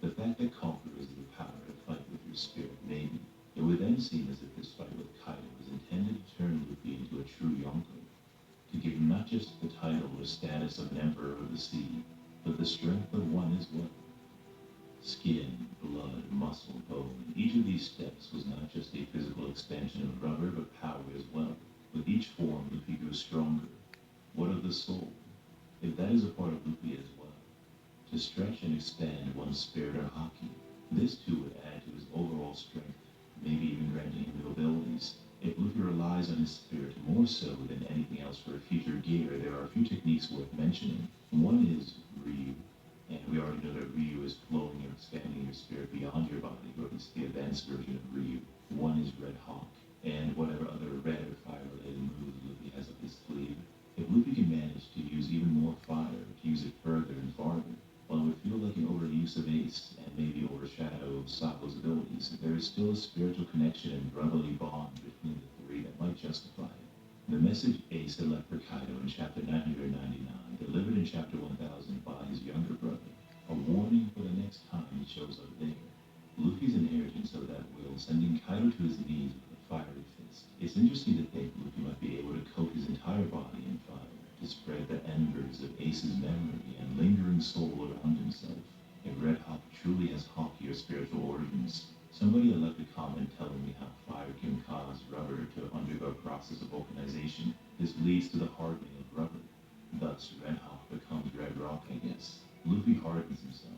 The fact that Conqueror is the power to fight with your spirit, maybe. It would then seem as if this fight with Kaido was intended to turn Luffy into a true Yonko, to give him not just the title or status of an Emperor of the Sea, but the strength of one as well. Skin, blood, muscle, bone, each of these steps was not just a physical expansion of rubber, but power as well. With each form, Luffy grew stronger. What of the soul? If that is a part of Luffy as well, to stretch and expand one's spirit or Haki, this too would add to his overall strength, maybe even granting him new abilities. If Luffy relies on his spirit more so than anything else for future gear, there are a few techniques worth mentioning. One is Ryu, and we already know that Ryu is flowing or expanding your spirit beyond your body, or at least the advanced version of Ryu. One is Red Hawk, and whatever other red or fire-related moves Luffy has up his sleeve. If Luffy can manage to use even more fire, to use it further and farther, while it would feel like an overuse of Ace and maybe overshadow Sato's abilities, there is still a spiritual connection and brotherly bond between the three that might justify it. The message Ace had left for Kaido in chapter 999, delivered in chapter 1000 by his younger brother, a warning for the next time he shows up there. Luffy's inheritance of that will, sending Kaido to his knees with a fiery fist. It's interesting to think Luffy might be able to coat his entire body in fire, to spread the embers of Ace's memory and lingering soul around himself. If Red Hawk truly has Haki or spiritual origins, somebody had left a comment telling me how fire can cause rubber to undergo a process of vulcanization. This leads to the hardening of rubber. Thus, Red Hawk becomes Red Rock, I guess. Luffy hardens himself.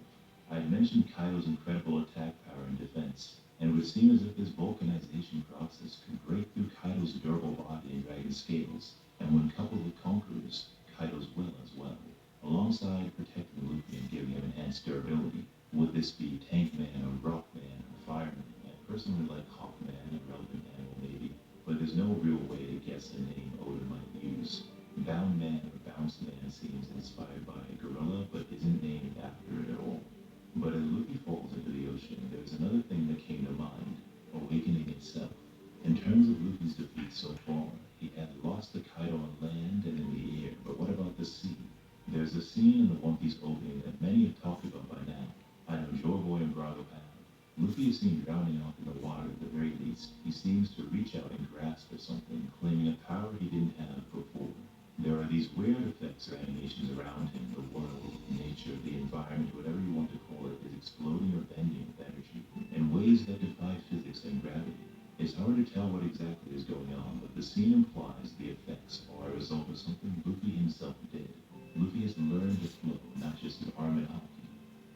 I had mentioned Kaido's incredible attack power and defense, and it would seem as if this vulcanization process could break through Kaido's durable body and dragon scales, and when coupled with Conqueror's, Kaido's will as well. Alongside protecting Luffy and giving him enhanced durability, would this be Tank Man or Rock Man or Fireman? I personally like Hawkman, a relevant animal maybe, but there's no real way to guess a name Oda might use. Bound Man or Bounce Man seems inspired by a gorilla, but isn't named after it at all. But as Luffy falls into the ocean, there's another thing that came to mind, awakening itself. In terms of Luffy's defeat so far, he had lost to Kaido on land and in the air, but what about the sea? There's a scene in the One Piece opening that many have talked about by now. I know Joy Boy and Brago have. Luffy is seen drowning off in the water at the very least. He seems to reach out and grasp at something, claiming a power he didn't have before. There are these weird effects or animations around him. The world, nature, the environment, whatever you want to call it, is exploding or bending with energy in ways that defy physics and gravity. It's hard to tell what exactly is going on, but the scene implies the effects are a result of something Luffy himself did. Luffy has learned to flow, not just in arm and Haki.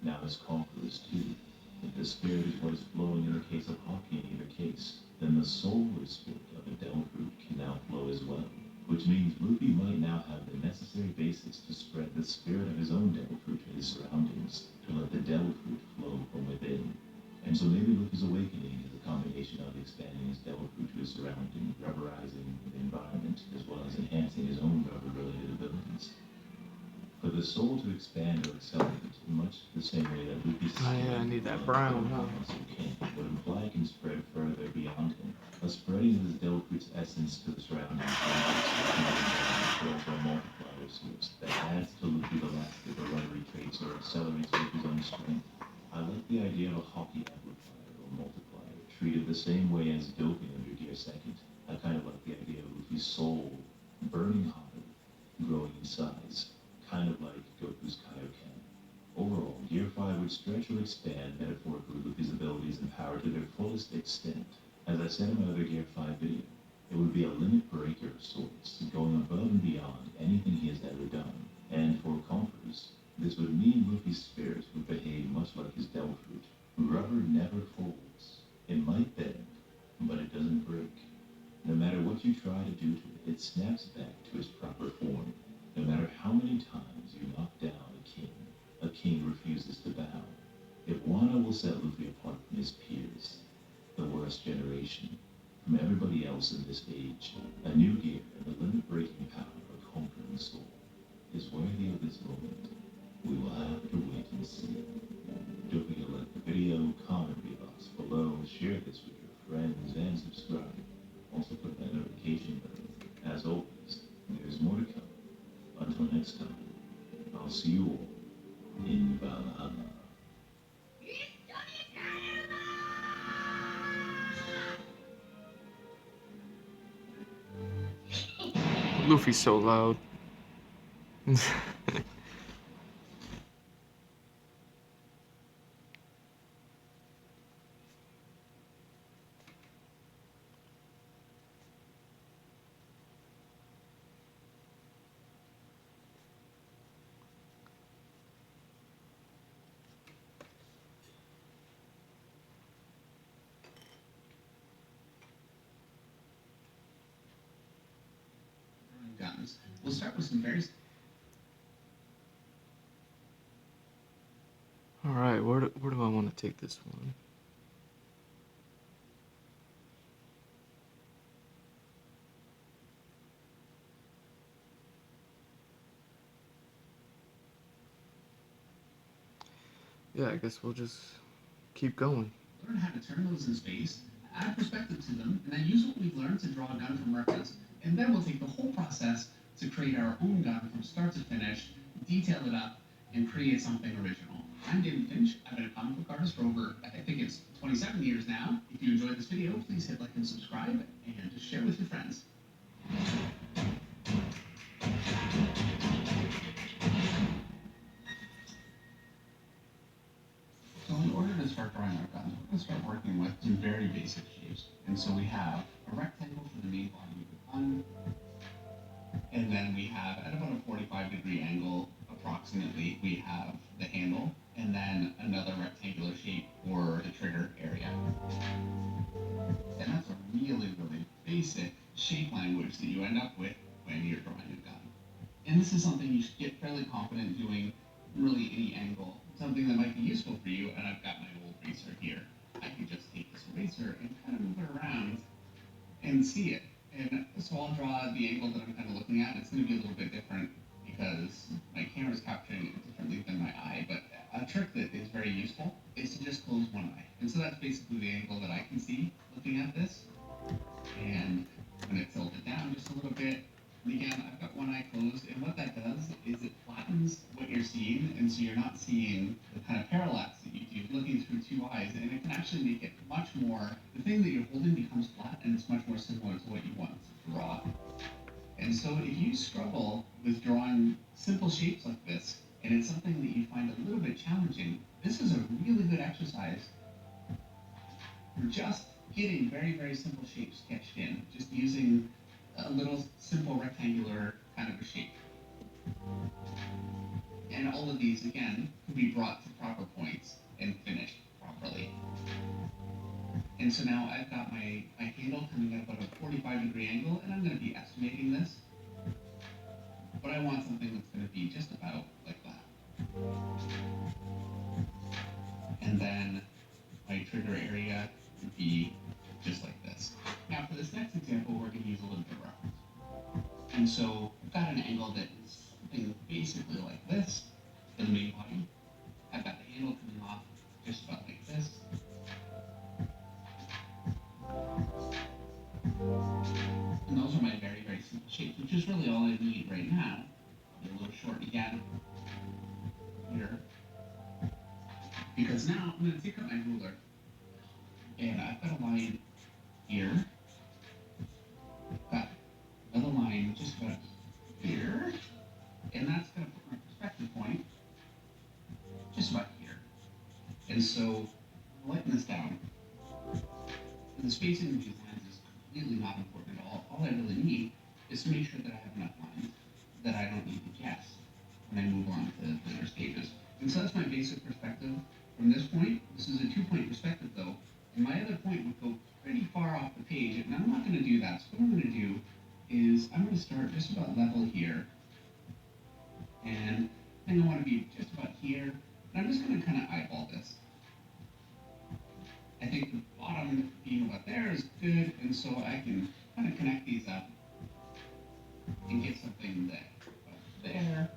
Now his Conquerors too. If the spirit is what is flowing in the case of Haki in either case, then the soul or spirit of the Devil Fruit can now flow as well. Which means Luffy might now have the necessary basis to spread the spirit of his own Devil Fruit to his surroundings, to let the Devil Fruit flow from within. And so maybe Luffy's awakening is a combination of expanding his Devil Fruit to his surrounding, rubberizing the environment, as well as enhancing his own rubber-related abilities. For the soul to expand or accelerate, much the same way that Luffy's I need that brown, huh? would imply it can spread further beyond him, a spreading of his Devil Fruit's essence to the surroundings, but also a multiplier source that adds to Luffy's elastic or rubbery traits or accelerates Luffy's own strength. I like the idea of a Haki amplifier or multiplier, treated the same way as doping under Gear Second. I kind of like the idea of Luffy's soul burning hotter, growing in size, kind of like Goku's Kaioken. Overall, Gear 5 would stretch or expand metaphorically Luffy's abilities and power to their fullest extent. As I said in my other Gear 5 video, it would be be a limit breaker of sorts, going above and beyond anything he has ever done. And for Conquerors, this would mean Luffy's spirit would behave much like his devil fruit. Rubber never folds. It might bend, but it doesn't break. No matter what you try to do to it, it snaps back to its proper form. No matter how many times you knock down a king refuses to bow. If Wano will set Luffy apart from his peers, the worst generation, from everybody else in this age, a new gear and the limit-breaking power of conquering soul is worthy of this moment. We will have to wait and see. Don't forget to like the video, comment in the box below, share this with your friends, and subscribe. Also click that notification button. As always, there's more to come. Until next time, I'll see you all in Valhalla. Luffy's so loud. Guns. We'll start with some very. All right, where do I want to take this one? Yeah, I guess we'll just keep going. Learn how to turn those in space, add perspective to them, and then use what we've learned to draw a gun from reference. And then we'll take the whole process to create our own gun from start to finish, detail it up, and create something original. I'm David Finch. I've been a comic book artist for over, I think it's 27 years now. If you enjoyed this video, please hit like and subscribe, and just share with your friends. So in order to start drawing our guns, we're going to start working with some very basic shapes. And so we have a rectangle for the main body of the gun, and then we have, at about a 45-degree angle, approximately, we have the handle, and then another rectangular shape for the trigger area. And that's a really, really basic shape language that you end up with when you're drawing a gun. And this is something you should get fairly confident doing really any angle. Something that might be useful for you, and I've got my old eraser here. I can just take this eraser and kind of move it around and see it. And so I'll draw the angle that I'm kind of looking at. It's going to be a little bit different because my camera's capturing it differently than my eye, but a trick that is very useful is to just close one eye. And so that's basically the angle that I can see looking at this. And I'm going to tilt it down just a little bit. And again, I've got one eye closed, and what that does is it flattens what you're seeing, and so you're not seeing the kind of parallax that you do looking through two eyes, and it can actually make it much more, the thing that you're holding becomes flat, and it's much more similar to what you want to draw. And so if you struggle with drawing simple shapes like this, and it's something that you find a little bit challenging, this is a really good exercise for just getting very, very simple shapes sketched in, just using a little simple rectangular kind of a shape. And all of these, again, can be brought to proper points and finished properly. And so now I've got my handle coming at about a 45-degree angle, and I'm going to be estimating this. But I want something that's going to be just about like that. And then my trigger area would be just like this. Now for this next example, we're going to use a little bit of reference. And so I've got an angle that is something basically like this for the main body. I've got the handle coming off just about like this. And those are my very, very simple shapes, which is really all I need right now. I'll be a little short again here. Because now I'm going to take out my ruler, and I've got a line here. Got another line just about here, and that's going to put my perspective point just about here. And so I'm lighten this down. And the spacing of these lines is completely not important at all. All I is to make sure that I have enough lines that I don't need to guess when I move on to later stages. And so that's my basic perspective from this point. This is a 2-point perspective though, and my other point would go pretty far off the page, and I'm not going to do that. So what I'm going to do is I'm going to start just about level here, and then I want to be just about here, and I'm just going to kind of eyeball this. I think the bottom being about there is good, and so I can kind of connect these up and get something that there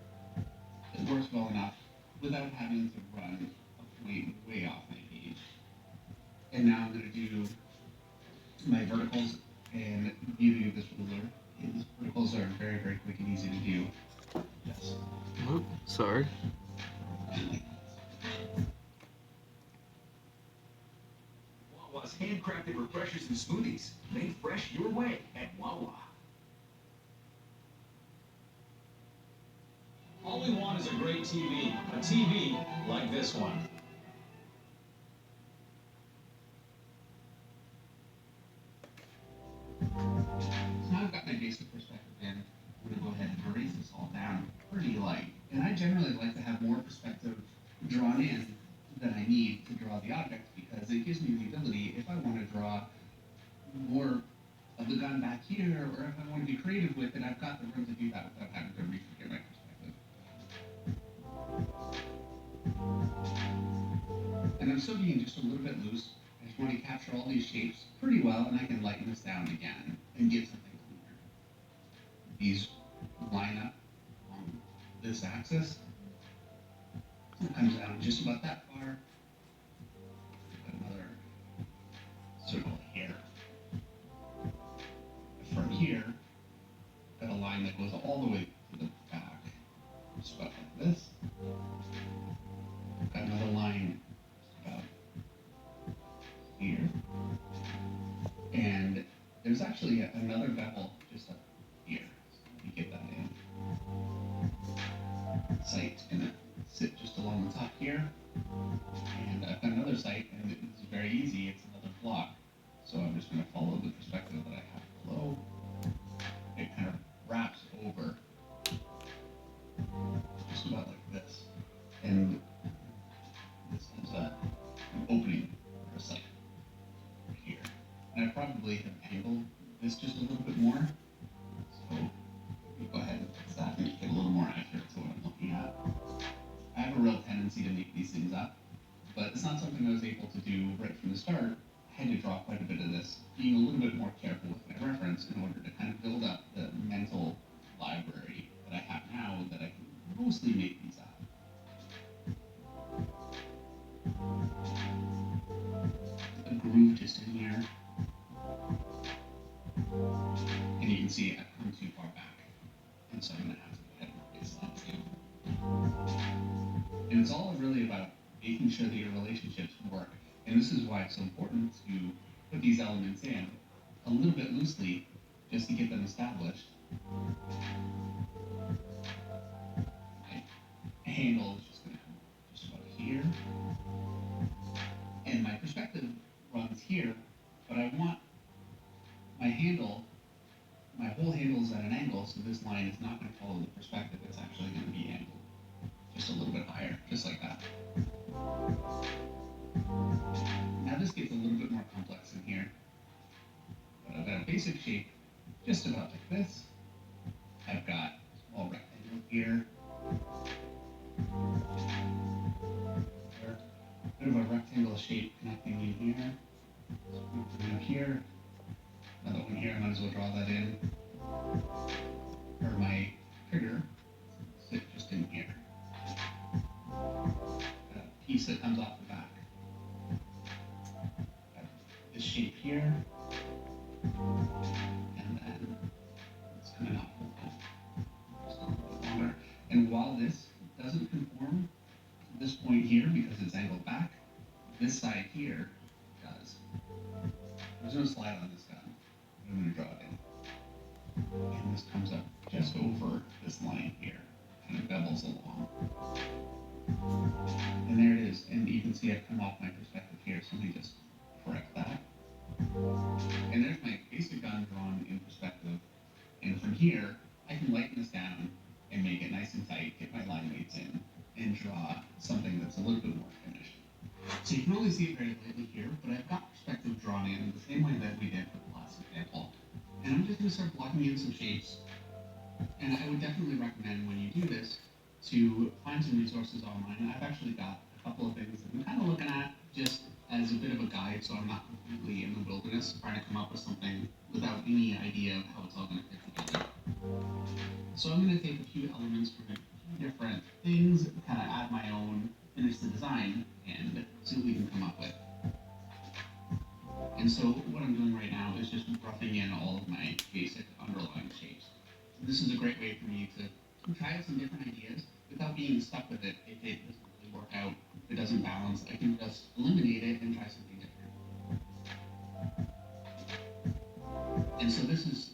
that works well enough without having to run way off my page. And now I'm going to do my verticals, and the beauty of this ruler is verticals are very quick and easy to do. Yes. Oop, sorry. Wawa's handcrafted refreshers and smoothies, made fresh your way at Wawa. All we want is a great TV. A TV like this one. So now I've got my basic perspective in. I'm going to go ahead and erase this all down pretty light. And I generally like to have more perspective drawn in than I need to draw the object, because it gives me the ability, if I want to draw more of the gun back here, or if I want to be creative with it, I've got the room to do that without having to refigure my perspective. And I'm still being just a little bit loose. I just want to capture all these shapes pretty well, and I can lighten this down again and get something cleaner. These line up on this axis. It comes down just about that far. Another circle here. From here, got a line that goes all the way to the back, just about like this. Got another line just about here. And there's actually another bevel just up here. So let me get that in. Sight's gonna sit just along the top here. And I've got another sight, and it's very easy, it's another block. So I'm just gonna follow the perspective that I have below. It kind of wraps over just about like this. And this is an opening for a sight right here. And I probably have angled this just a little bit more. So let me go ahead and fix that and make it a little more accurate to what I'm looking at. I have a real tendency to make these things up, but it's not something I was able to do right from the start. I had to draw quite a bit of this, being a little bit more careful with my reference in order to kind of build up the mental library that I have now, that I can mostly make these up. A groove just in here. And you can see I've come too far back. And so I'm going to have to go ahead and replace that too. And it's all really about making sure that your relationships work. And this is why it's so important to put these elements in a little bit loosely, just to get them established. My handle is just going to come just about here. And my perspective runs here, but I want my handle, my whole handle is at an angle, so this line is not going to follow the perspective, it's actually going to be angled just a little bit higher, just like that. Now this gets a little bit more complex in here, but I've got a basic shape just about like this. I've got a small rectangle here. A bit of a rectangle shape connecting in here. One up here. Another one here, I might as well draw that in. Or my trigger sit just in here. A piece that comes off the back. This shape here, and then it's coming off just a little bit longer. And while this doesn't conform to this point here because it's angled back, this side here does. There's no slide on this gun. I'm going to draw it in. And this comes up just over this line here, kind of bevels along. And there it is. And you can see I've come off my perspective here, so let me just correct that. And there's my basic gun drawn in perspective. And from here, I can lighten this down and make it nice and tight, get my line weights in, and draw something that's a little bit more finished. So you can only see it very lightly here, but I've got perspective drawn in the same way that we did for the last example. And I'm just going to start blocking in some shapes. And I would definitely recommend when you do this to find some resources online. I've actually got a couple of things that I'm kind of looking at just as a bit of a guide, so I'm not completely in the wilderness trying to come up with something without any idea of how it's all going to fit together. So I'm going to take a few elements from a few different things, kind of add my own, finish the design, and see what we can come up with. And so what I'm doing right now is just roughing in all of my basic underlying shapes. This is a great way for me to try out some different ideas without being stuck with it. If it doesn't really work out, if it doesn't balance, I can just eliminate it and try something different. And so this is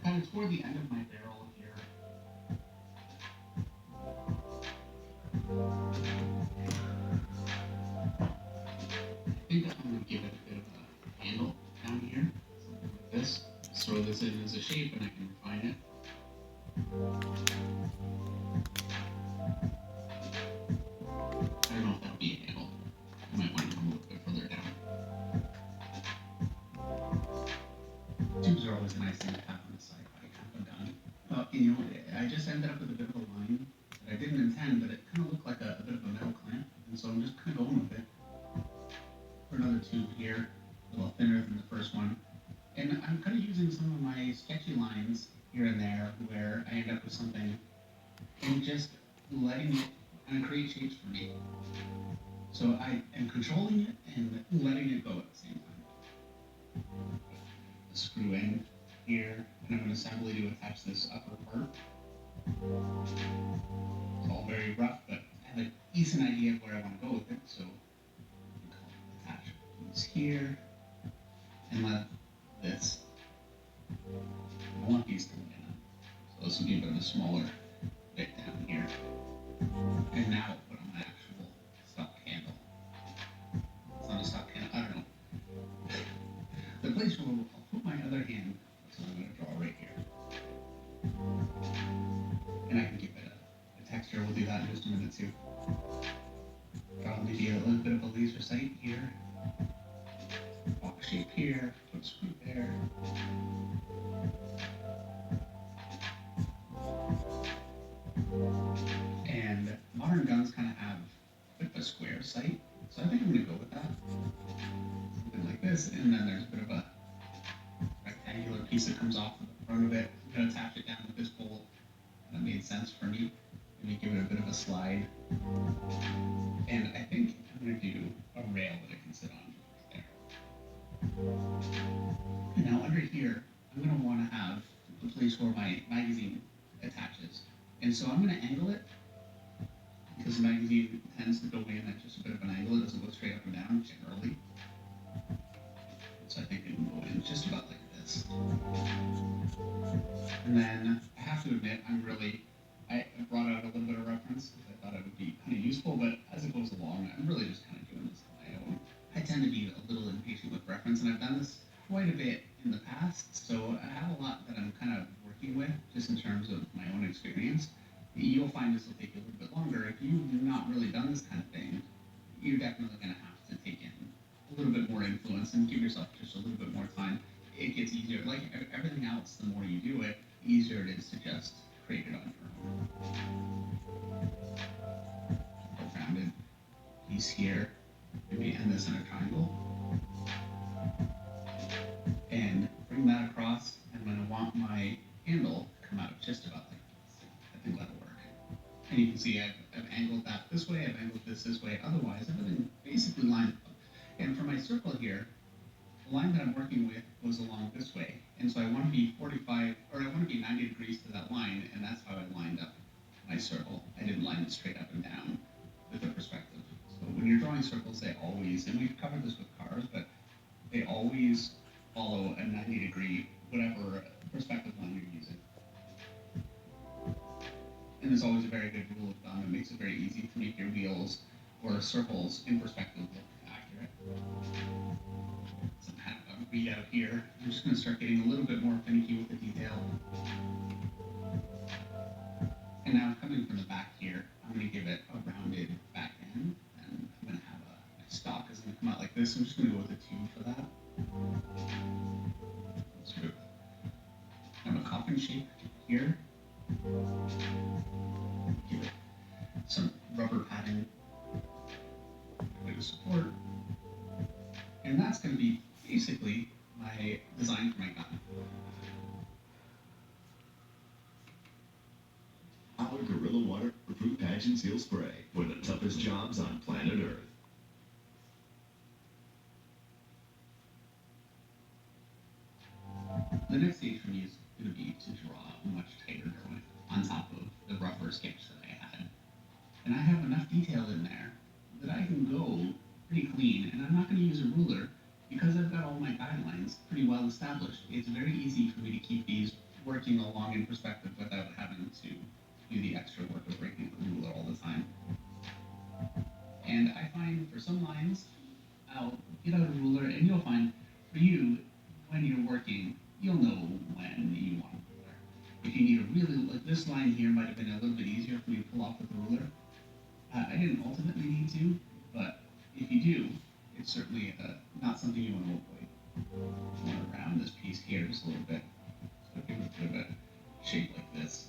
kind of toward the end of my barrel here. I think I'm going to give it a bit of a handle down here, something like this. Just throw this in as a shape and I can refine it. I don't know if that'll be a handle. I might want to come a little bit further down. Tubes are always a nice thing to have on the side if I have them done. You know, I just ended up with a bit of a line that I didn't intend, but it kind of looked like a bit of a metal clamp, and so I'm just kind of going with it. For another tube here, a little thinner than the first one. And I'm kind of using some of my sketchy lines here and there where I end up with something and just letting it kind of create shapes for me. So I am controlling it and letting it go at the same time. A screw in here, and I'm going to assembly to attach this upper part. It's all very rough, but I have a decent idea of where I want to go with it, so attach these here and let this. I want these to line up. So this will be a bit of a smaller bit down here. And now I'll put on my actual stock handle. It's not a stock handle, I don't know. The place where I'll put my other hand, that's what I'm going to draw right here. And I can give it a texture, we'll do that in just a minute too. Draw maybe a little bit of a laser sight here. Box shape here, put a screw there. And modern guns kind of have a bit of a square sight, so I think I'm going to go with that. Something like this, and then there's a bit of a rectangular piece that comes off the front of it. I'm going to attach it down with this bolt. That made sense for me. Maybe give it a bit of a slide. And I think I'm going to do a rail that it can sit on right there. And now under here, I'm going to want to have the place where my magazine attaches. And so I'm going to angle it because the magazine tends to go in at just a bit of an angle. It doesn't go straight up and down generally. So I think it can go in just about like this. And then I have to admit, I brought out a little bit of reference because I thought it would be kind of useful, but as it goes along, I'm really just kind of doing this on my own. I tend to be a little impatient with reference, and I've done this quite a bit in the past, so I have a lot that I'm kind of working with just in terms of my own experience. You'll find this will take you a little bit longer. If you've not really done this kind of thing, you're definitely going to have to take in a little bit more influence and give yourself just a little bit more time. It gets easier. Like everything else, the more you do it, the easier it is to just create it on your own. A rounded piece here, maybe end this in a triangle. And bring that across. I'm going to want my handle to come out just about like this. I think that'll work. And you can see I've angled that this way, I've angled this way. Otherwise, everything basically lined up. And for my circle here, the line that I'm working with goes along this way. And so I want to be 45, or I want to be 90 degrees to that line, and that's how I lined up my circle. I didn't line it straight up and down with the perspective. So when you're drawing circles, they always, and we've covered this with cars, but they always follow a 90 degree, whatever perspective line you're using. And there's always a very good rule of thumb. It makes it very easy to make your wheels or circles in perspective look accurate. Some kind of a readout here. I'm just going to start getting a little bit more finicky with the detail. And now coming from the back here, I'm going to give it a rounded back end, and I'm going to have my stock is going to come out like this. I'm just going to go with a tube for that. Sort of have a coffin shape here. Give it some rubber padding, a bit of support, and that's going to be basically my design for my gun. Our Gorilla Waterproof Patch and Seal Spray for the toughest jobs on planet Earth. The next stage for me is going to be to draw a much tighter drawing on top of the rougher sketch that I had. And I have enough detail in there that I can go pretty clean, and I'm not going to use a ruler because I've got all my guidelines pretty well established. It's very easy for me to keep these working along in perspective without having to do the extra work of breaking up the ruler all the time. And I find for some lines, I'll get out a ruler, and you'll find for you, when you're working, you'll know when you want a ruler. If you need a really, like this line here might have been a little bit easier for me to pull off with a ruler. I didn't ultimately need to, but if you do, it's certainly not something you want to avoid. I want to round this piece here just a little bit, so give it a bit of a shape like this.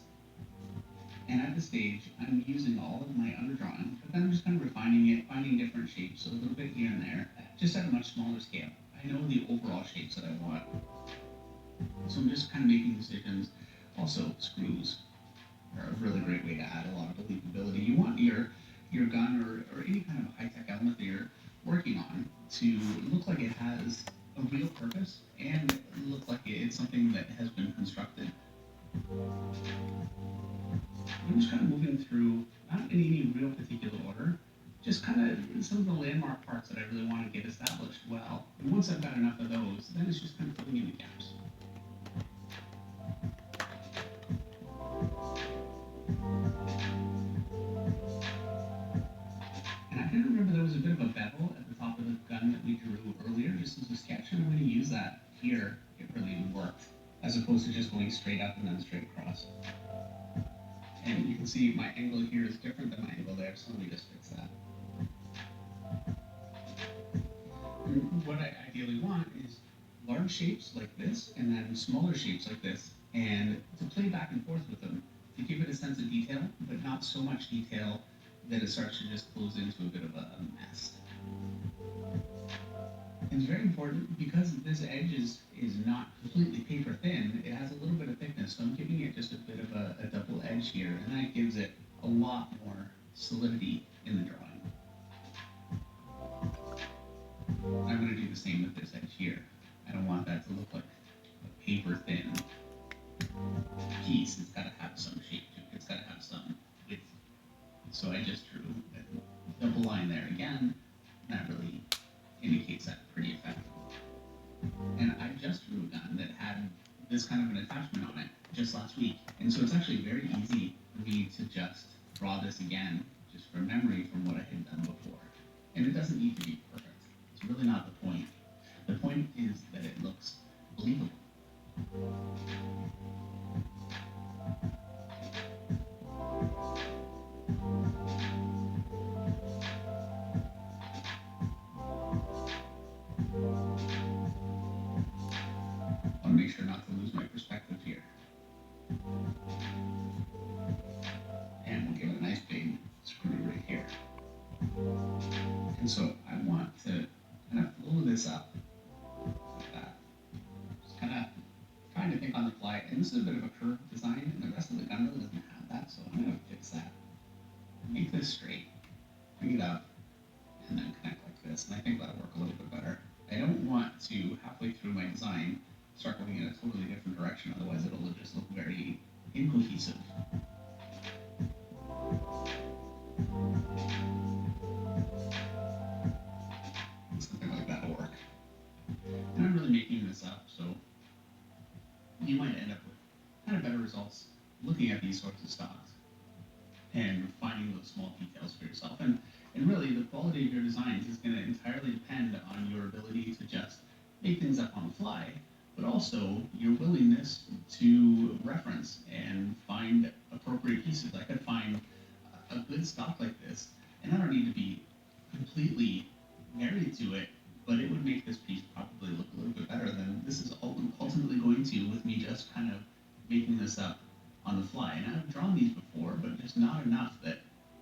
And at this stage, I'm using all of my underdrawing, but then I'm just kind of refining it, finding different shapes, a little bit here and there, just at a much smaller scale. I know the overall shapes that I want. So I'm just kind of making decisions. Also, screws are a really great way to add a lot of believability. You want your gun or any kind of high-tech element that you're working on to look like it has a real purpose and look like it's something that has been constructed. I'm just kind of moving through, not in any real particular order, just kind of some of the landmark parts that I really want to get established well. And once I've got enough of those, then it's just kind of filling in the gaps. And I didn't remember there was a bit of a bevel at the top of the gun that we drew earlier, just as a sketch, and I'm going to use that here. It really worked, as opposed to just going straight up and then straight across. And you can see my angle here is different than my angle there, so let me just fix that. And what I ideally want is large shapes like this, and then smaller shapes like this, and to play back and forth with them, to give it a sense of detail, but not so much detail that it starts to just close into a bit of a mess. And it's very important because this edge is not completely paper thin, it has a little bit of thickness, so I'm giving it just a bit of a double edge here, and that gives it a lot more solidity in the drawing. I'm going to do the same with this edge here. I don't want that to look like a paper thin piece. It's got to have some shape to it. It's got to have some width. So I just drew a double line there again. That really indicates that pretty effectively. And I just drew a gun that had this kind of an attachment on it just last week. And so it's actually very easy for me to just draw this again, just from memory from what I had done before. And it doesn't need to be perfect. It's really not the point. The point is that it looks believable. I want to make sure not to lose my perspective here. And we'll give it a nice big screw right here. And so I want to kind of blow this up like that. Just kind of trying to think on the fly. And this is a bit of a curved design, and the rest of the gun really doesn't have that, so I'm going to fix that. Make this straight, bring it up, and then connect like this. And I think that'll work a little bit better. I don't want to, halfway through my design, start going in a totally different direction, otherwise it'll just look very incohesive. Something like that will work. And I'm really making this up, so you might end up with kind of better results looking at these sorts of stocks and finding those small details for yourself. And really, the quality of your designs is going to entirely depend on your ability to just make things up on the fly, but also your willingness to reference and find appropriate appropriate pieces. I could find a good stock like this, and I don't need to be completely married to it, but it would make this piece probably look a little bit better than this is ultimately going to, with me just kind of making this up on the fly. And I've drawn these before, but just not enough that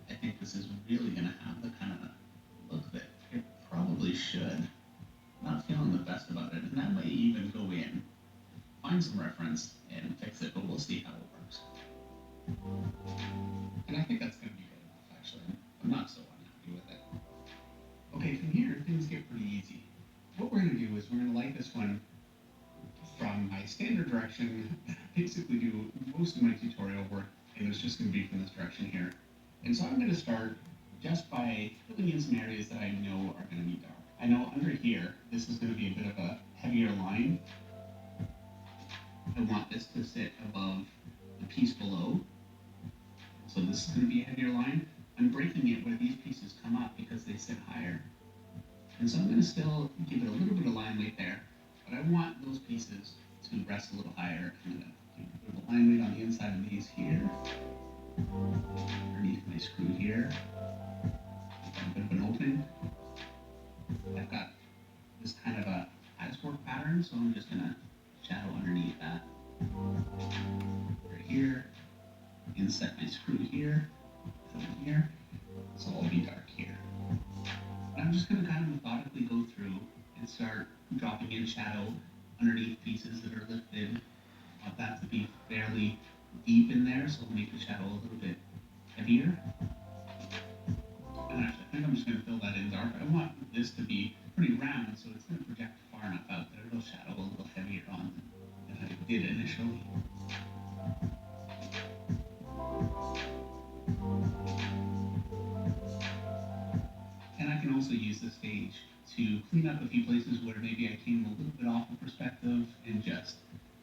I think this is really going to have the kind of look that it probably should. Not feeling the best about it, and that might even go in, find some reference, and fix it, but we'll see how it works. And I think that's going to be good enough, actually. I'm not so unhappy with it. Okay, from here, things get pretty easy. What we're going to do is we're going to light this one from my standard direction, basically do most of my tutorial work, and it's just going to be from this direction here. And so I'm going to start just by filling in some areas that I know are going to be dark. I know under here, this is going to be a bit of a heavier line. I want this to sit above the piece below. So this is going to be a heavier line. I'm breaking it where these pieces come up because they sit higher. And so I'm going to still give it a little bit of line weight there, but I want those pieces to rest a little higher. I'm going to give a bit of line weight on the inside of these here. Underneath my screw here. I've got a bit of an opening. I've got this kind of a patchwork pattern, so I'm just going to shadow underneath that. Right here. Inset my screw here. Over here. So I'll be dark here. And I'm just going to kind of methodically go through and start dropping in shadow underneath pieces that are lifted. I want that to be fairly deep in there, so I'll make the shadow a little bit heavier. And actually, I think I'm just going to fill that in dark. I want this to be pretty round, so it's going to project far enough out that it'll shadow a little heavier on than I did initially. And I can also use this stage to clean up a few places where maybe I came a little bit off of perspective and just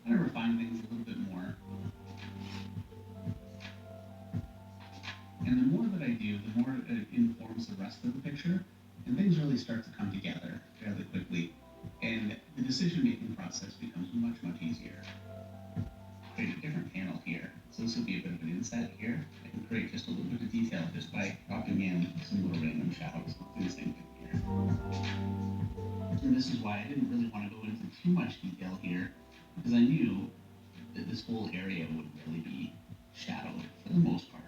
kind of refine things a little bit more. And the more that I do, the more it informs the rest of the picture, and things really start to come together fairly quickly, and the decision-making process becomes much, much easier. Create a different panel here, so this will be a bit of an inset here. I can create just a little bit of detail just by dropping in some little random shadows. I'll do the same thing here. And this is why I didn't really want to go into too much detail here, because I knew that this whole area would really be shadowed for the most part.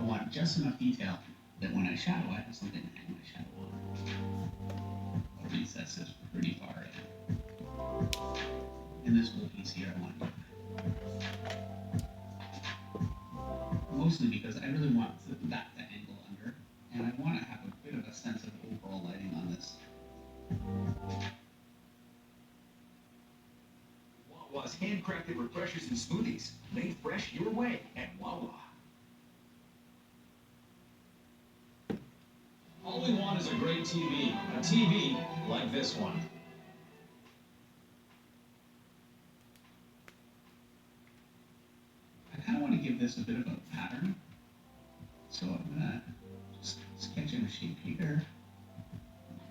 I want just enough detail that when I shadow, I have something to hang my shadow on. I'll recess this pretty far in. In this whole piece here, I want mostly because I really want that to angle under, and I want to have a bit of a sense of overall lighting on this. Wawa's handcrafted refreshers and smoothies, made fresh your way at Wawa. All we want is a great TV. A TV like this one. I kind of want to give this a bit of a pattern. So I'm going to just sketch in a shape here.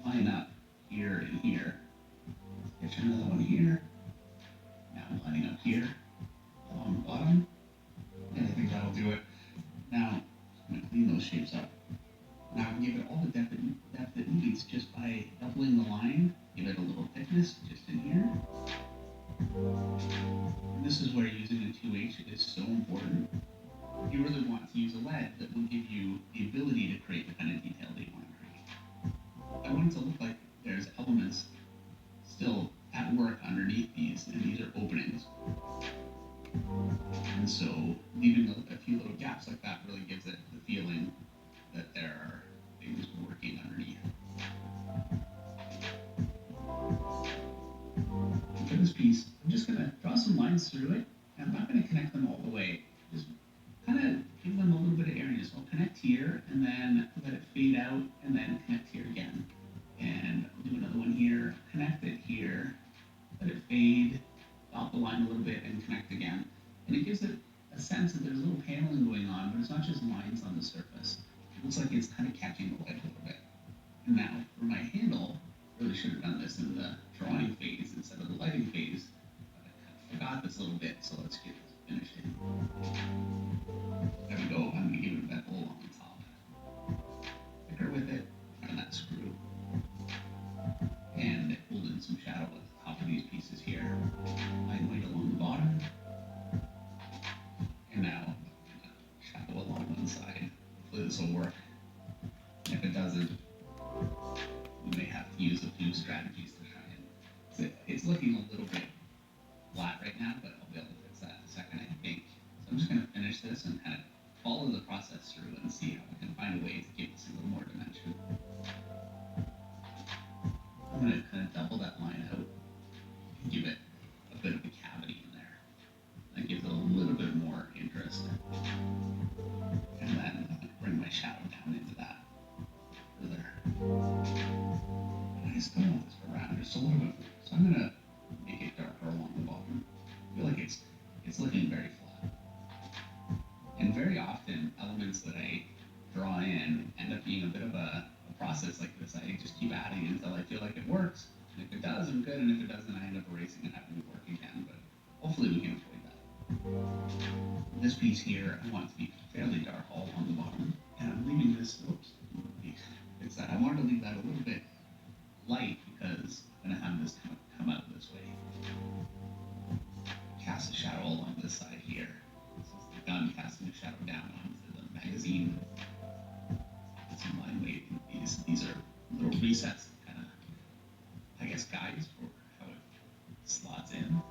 Line up here and here. Sketch another one here. Now I'm lining up here along the bottom. And I think that'll do it. Now I'm going to clean those shapes up. Now I can give it all the depth it needs just by doubling the line. Give it a little thickness just in here. And this is where using a 2H is so important. You really want to use a lead that will give you the ability to create the kind of detail that you want to create. I want it to look like there's elements still at work underneath these, and these are openings. And so leaving a few little gaps like that really gives it the feeling that there are things working underneath. And for this piece, I'm just going to draw some lines through it, and I'm not going to connect them all the way. Just kind of give them a little bit of area. So I'll connect here, and then let it fade out, and then connect here again. And I'll do another one here, connect it here, let it fade, dot the line a little bit, and connect again. And it gives it a sense that there's a little paneling going on, but it's not just lines on the surface. It looks like it's kind of catching the light a little bit. And now, for my handle, I really should have done this in the drawing phase instead of the lighting phase. But I kind of forgot this this little bit, so let's get this finished. There we go. I'm gonna give it a bevel on the top. Thicker with it, and that screw. And pulled in some shadow at the top of these pieces here. Light weight along the bottom. And now shadow along one side. Hopefully this will work. If it doesn't, we may have to use a few strategies to try and. It's looking a little bit flat right now, but I'll be able to fix that in a second, I think. So I'm just going to finish this and kind of follow the process through and see how I can find a way to give this a little more dimension. I'm going to kind of double that line out and give it a bit of a cavity in there. That gives it a little bit more interest. And then I'm going to bring my shadow down into that further. And I still want this to round just a little bit more. So I'm going to make it darker along the bottom. I feel like it's looking very flat. And very often, elements that I draw in end up being a bit of a process like this. I just keep adding until I feel like it works. And if it does, I'm good. And if it doesn't, I end up erasing and having to work again. But hopefully we can avoid that. This piece here, I want it to be fairly dark all along the bottom. And I'm leaving this, oops, it's that I wanted to leave that a little bit light because I'm going to have this come out this way. Cast a shadow along this side here. This is the gun casting a shadow down onto the magazine. Put some line weight. These are little resets, kind of, I guess, guides for how it slots in.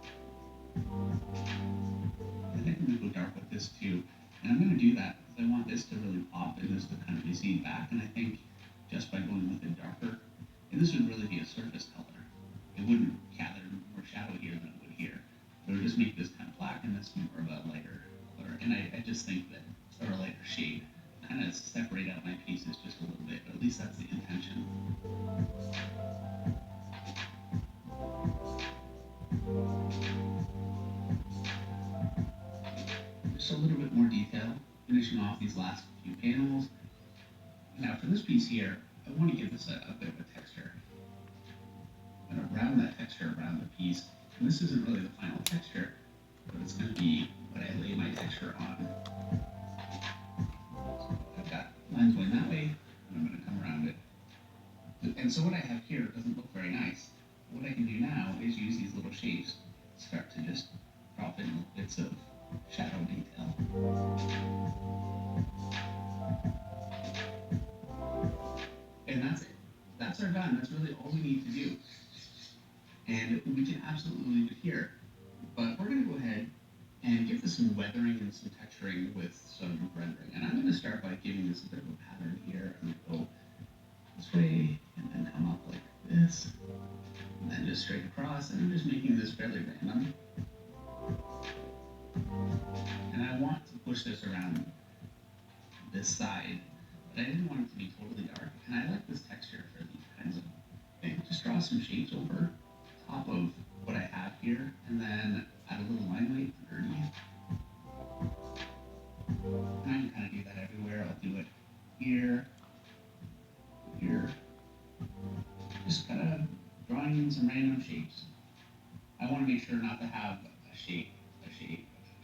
I think I'm going to go dark with this too. And I'm going to do that because I want this to really pop and this to kind of be seen back. And I think just by going with it darker, and this would really be a surface color. It wouldn't gather more shadow here than it would here. It would just make this kind of black and this more of a lighter color. And I just think that, or a lighter shade, kind of separate out my pieces just a little bit, but at least that's the intention. Just a little bit more detail, finishing off these last few panels. Now for this piece here, I want to give this a bit of a texture. I'm going to round that texture around the piece. And this isn't really the final texture, but it's going to be what I lay my texture on. So I've got lines going that way, and I'm going to come around it. And so what I have here doesn't look very nice. What I can do now is use these little shapes, start to just drop in little bits of shadow detail. And that's it. That's our done. That's really all we need to do. And we can absolutely leave it here. But we're going to go ahead and give this some weathering and some texturing with some rendering. And I'm going to start by giving this a bit of a pattern here. I'm going to go this way and then come up like this. And then just straight across. And I'm just making this fairly random. And I want to push this around this side. But I didn't want it to be totally dark. And I like this texture for these kinds of things. Just draw some shapes over top of what I have here, and then add a little line weight underneath. And I can kind of do that everywhere. I'll do it here, here. Just kind of drawing in some random shapes. I want to make sure not to have a shape.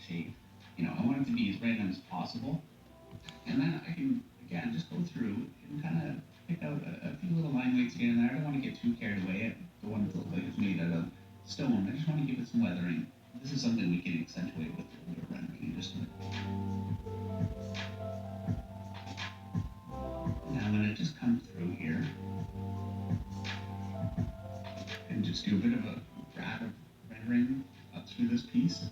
You know, I want it to be as random as possible. And then I can, again, just go through and kind of pick out a few little line weights here and there. I don't want to get too carried away. The one that looks like it's made out of stone. I just want to give it some weathering. This is something we can accentuate with a little rendering in just a minute. Now I'm going to just come through here and just do a bit of a grab of rendering up through this piece.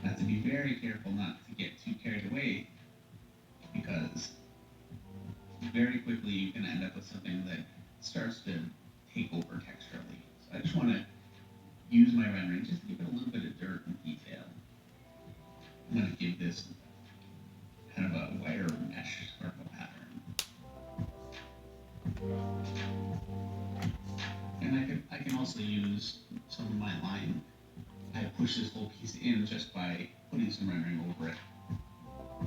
I have to be very careful not to get too carried away because very quickly you can end up with something that starts to take over texturally. So I just want to use my rendering just to give it a little bit of dirt and detail. I'm going to give this kind of a wire mesh sparkle pattern. And I can also use some of my line. I push this whole piece in just by putting some rendering over it.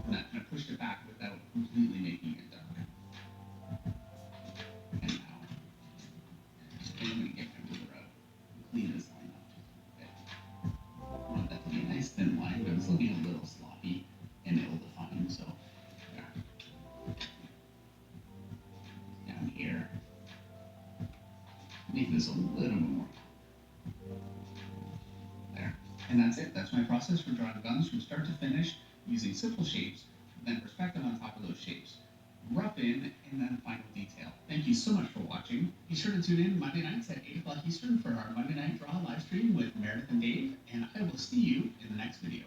And I pushed it back without completely making it dark. And now, I'm going to get my ruler clean this line up just a bit. I want that to be a nice thin line, but it's looking a little sloppy and ill-defined, so there. Down here. Make this a little bit more. There. And that's it. That's my process for drawing guns from start to finish using simple shapes, then perspective on top of those shapes. Rough in, and then final detail. Thank you so much for watching. Be sure to tune in Monday nights at 8 o'clock Eastern for our Monday Night Draw live stream with Meredith and Dave, and I will see you in the next video.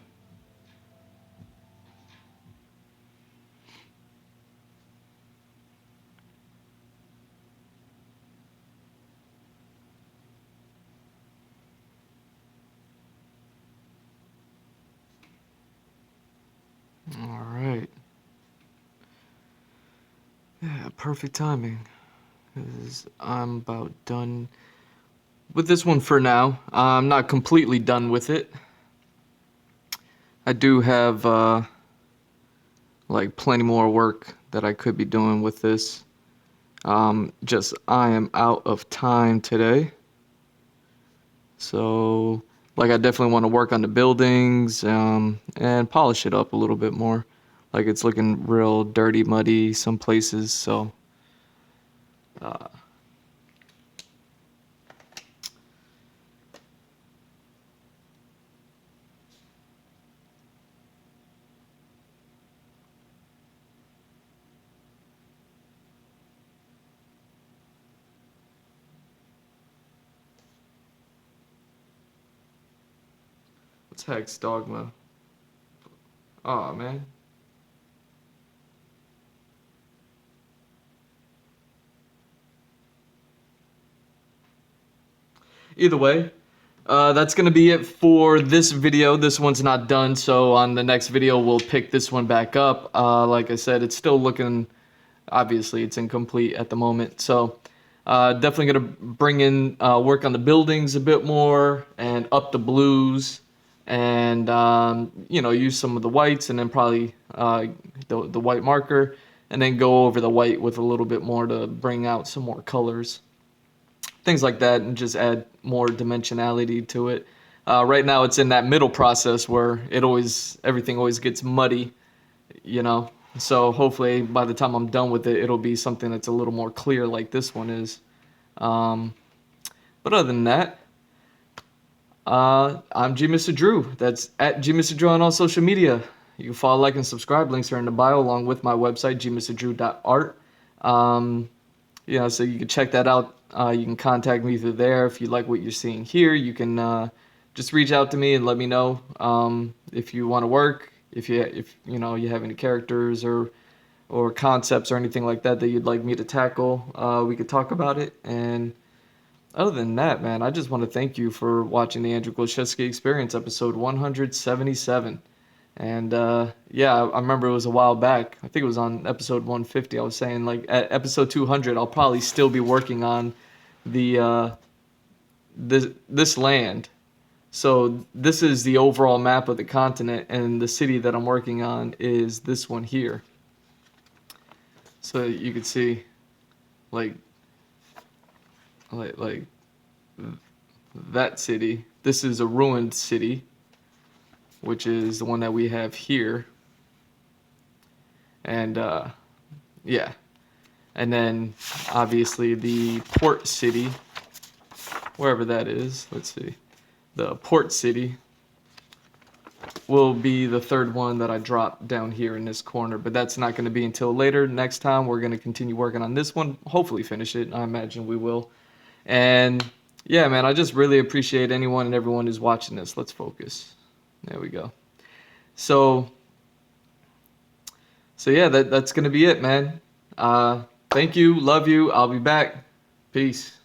All right. Yeah, perfect timing. 'Cause I'm about done with this one for now. I'm not completely done with it. I do have like plenty more work that I could be doing with this. Just I am out of time today. So like I definitely want to work on the buildings and polish it up a little bit more. Like it's looking real dirty, muddy some places, so what's Hex Dogma? Aw, man. Either way, that's going to be it for this video. This one's not done, so on the next video, we'll pick this one back up. Like I said, it's still looking, obviously, it's incomplete at the moment. So definitely going to bring in, work on the buildings a bit more and up the blues and, you know, use some of the whites and then probably the white marker and then go over the white with a little bit more to bring out some more colors. Things like that, and just add more dimensionality to it. Right now it's in that middle process where everything always gets muddy, you know. So hopefully by the time I'm done with it, it'll be something that's a little more clear like this one is. But other than that, I'm G Mr. Drew. That's at G Mr. Drew on all social media. You can follow, like, and subscribe. Links are in the bio along with my website, gmrdrew.art. You know, so you can check that out. You can contact me through there. If you like what you're seeing here, you can just reach out to me and let me know if you want to work, if you know you have any characters or concepts or anything like that that you'd like me to tackle. We could talk about it. And other than that, man, I just want to thank you for watching the Andrew Glowczewski Experience, episode 177. And yeah, I remember it was a while back. I think it was on episode 150. I was saying, like, at episode 200, I'll probably still be working on the this land. So this is the overall map of the continent, and the city that I'm working on is this one here. So you can see, like that city. This is a ruined city, which is the one that we have here. And yeah, and then obviously the port city, wherever that is, let's see, the port city will be the third one that I drop down here in this corner, but that's not going to be until later. Next time we're going to continue working on this one, hopefully finish it. I imagine we will. And yeah, man, I just really appreciate anyone and everyone who's watching this. Let's focus. There we go. So yeah, that's going to be it, man. Thank you. Love you. I'll be back. Peace.